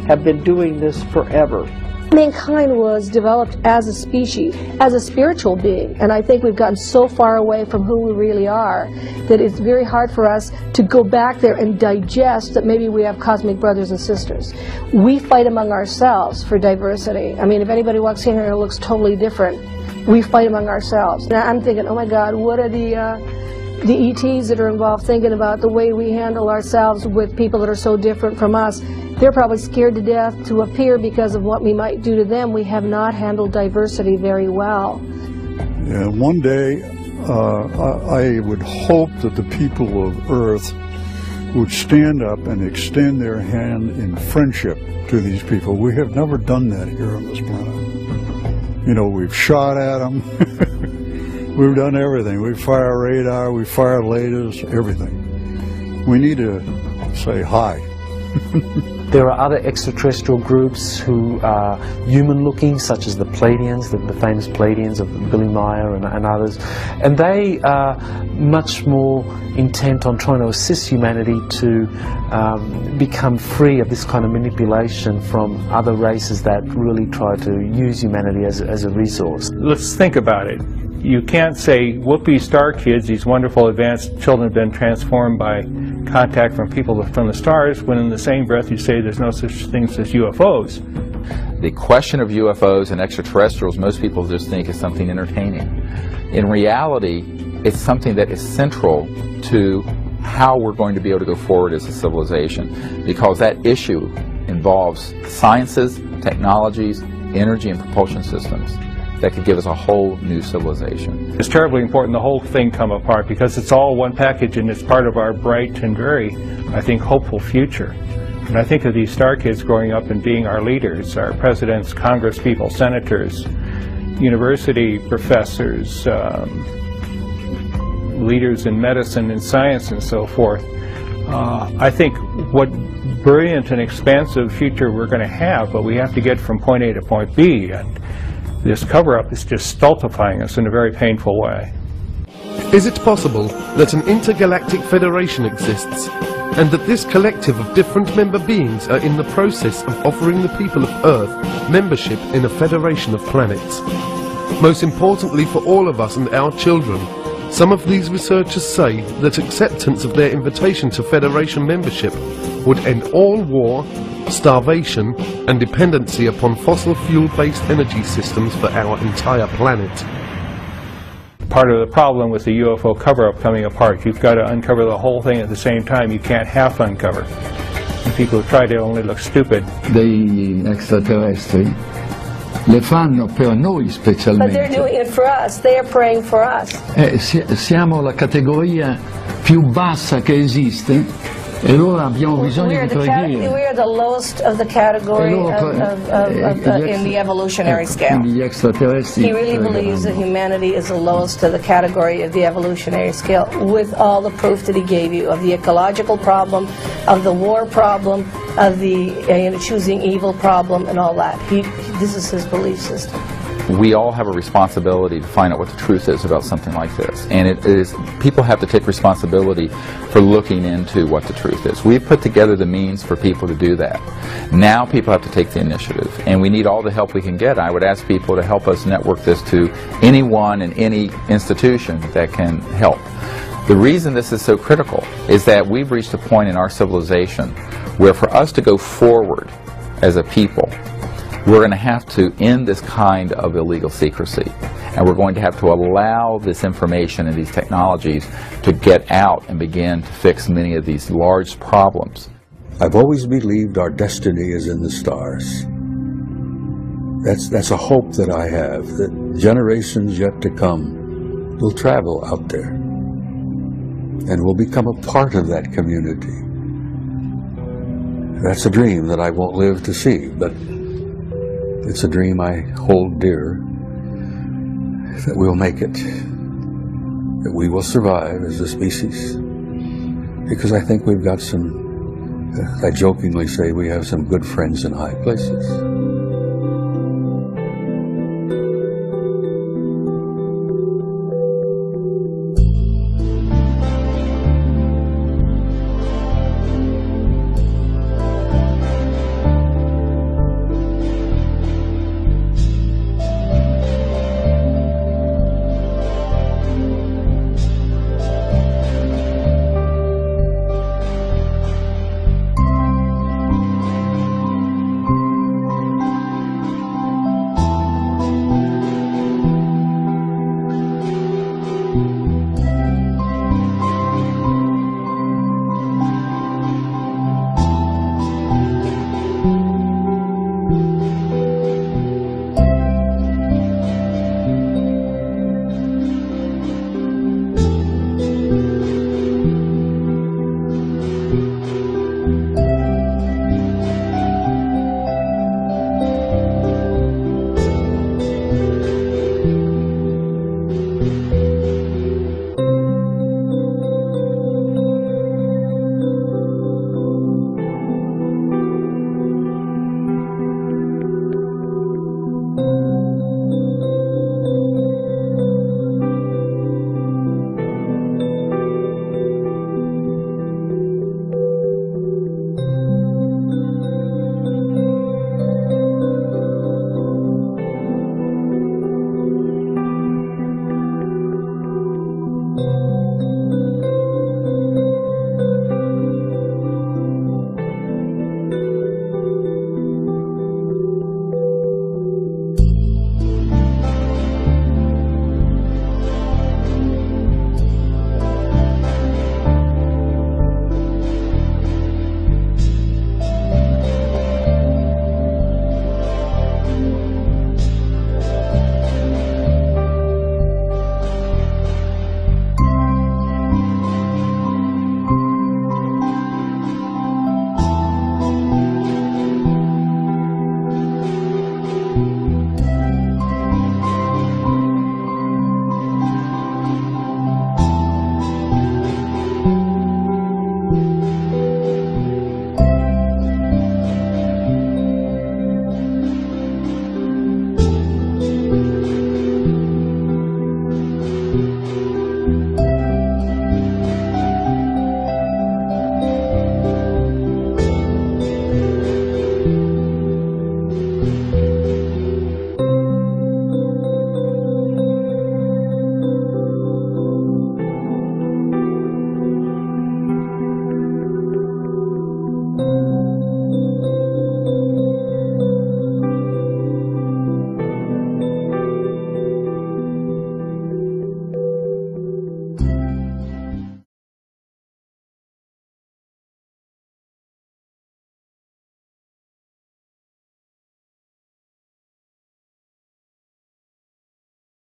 have been doing this forever. Mankind was developed as a species, as a spiritual being, and I think we've gotten so far away from who we really are that it's very hard for us to go back there and digest that maybe we have cosmic brothers and sisters. We fight among ourselves for diversity. I mean, if anybody walks in here and looks totally different, we fight among ourselves. Now I'm thinking, oh my God, what are the ETs that are involved thinking about the way we handle ourselves with people that are so different from us? They're probably scared to death to appear because of what we might do to them. We have not handled diversity very well. Yeah, one day I would hope that the people of Earth would stand up and extend their hand in friendship to these people. We have never done that here on this planet. You know, we've shot at them. We've done everything. We fire radar, we fire lasers, everything. We need to say hi. There are other extraterrestrial groups who are human-looking, such as the Pleiadians, the famous Pleiadians of Billy Meyer and others, and they are much more intent on trying to assist humanity to become free of this kind of manipulation from other races that really try to use humanity as a resource. Let's think about it. You can't say, whoopee star kids, these wonderful advanced children have been transformed by contact from people from the stars, when in the same breath you say there's no such things as UFOs. The question of UFOs and extraterrestrials, most people just think is something entertaining. In reality, it's something that is central to how we're going to be able to go forward as a civilization, because that issue involves sciences, technologies, energy and propulsion systems that could give us a whole new civilization. It's terribly important the whole thing come apart, because it's all one package and it's part of our bright and very, I think, hopeful future. And I think of these star kids growing up and being our leaders, our presidents, congresspeople, senators, university professors, leaders in medicine and science and so forth. I think what brilliant and expansive future we're going to have, but we have to get from point A to point B. And this cover-up is just stultifying us in a very painful way. Is it possible that an intergalactic federation exists, and that this collective of different member beings are in the process of offering the people of Earth membership in a federation of planets? Most importantly for all of us and our children, some of these researchers say that acceptance of their invitation to federation membership would end all war, starvation and dependency upon fossil fuel-based energy systems for our entire planet. Part of the problem with the UFO cover-up coming apart, you've got to uncover the whole thing at the same time. You can't half uncover. And people who try to only look stupid. Degli extraterrestri le fanno per noi specialmente. But they're doing it for us. They are praying for us. Siamo la categoria più bassa che esiste. E allora abbiamo bisogno di preghiera. We are the lowest of the category in the evolutionary scale. He really believes that humanity is the lowest of the category of the evolutionary scale, with all the proof that he gave you of the ecological problem, of the war problem, of the choosing evil problem, and all that. This is his belief system. We all have a responsibility to find out what the truth is about something like this. And it is, people have to take responsibility for looking into what the truth is. We've put together the means for people to do that. Now people have to take the initiative. And we need all the help we can get. I would ask people to help us network this to anyone and any institution that can help. The reason this is so critical is that we've reached a point in our civilization where for us to go forward as a people, we're going to have to end this kind of illegal secrecy, and we're going to have to allow this information and these technologies to get out and begin to fix many of these large problems. I've always believed our destiny is in the stars. That's a hope that I have, that generations yet to come will travel out there and will become a part of that community. That's a dream that I won't live to see, but It's a dream I hold dear, that we'll make it, that we will survive as a species, because I think we've got some, I jokingly say we have some good friends in high places.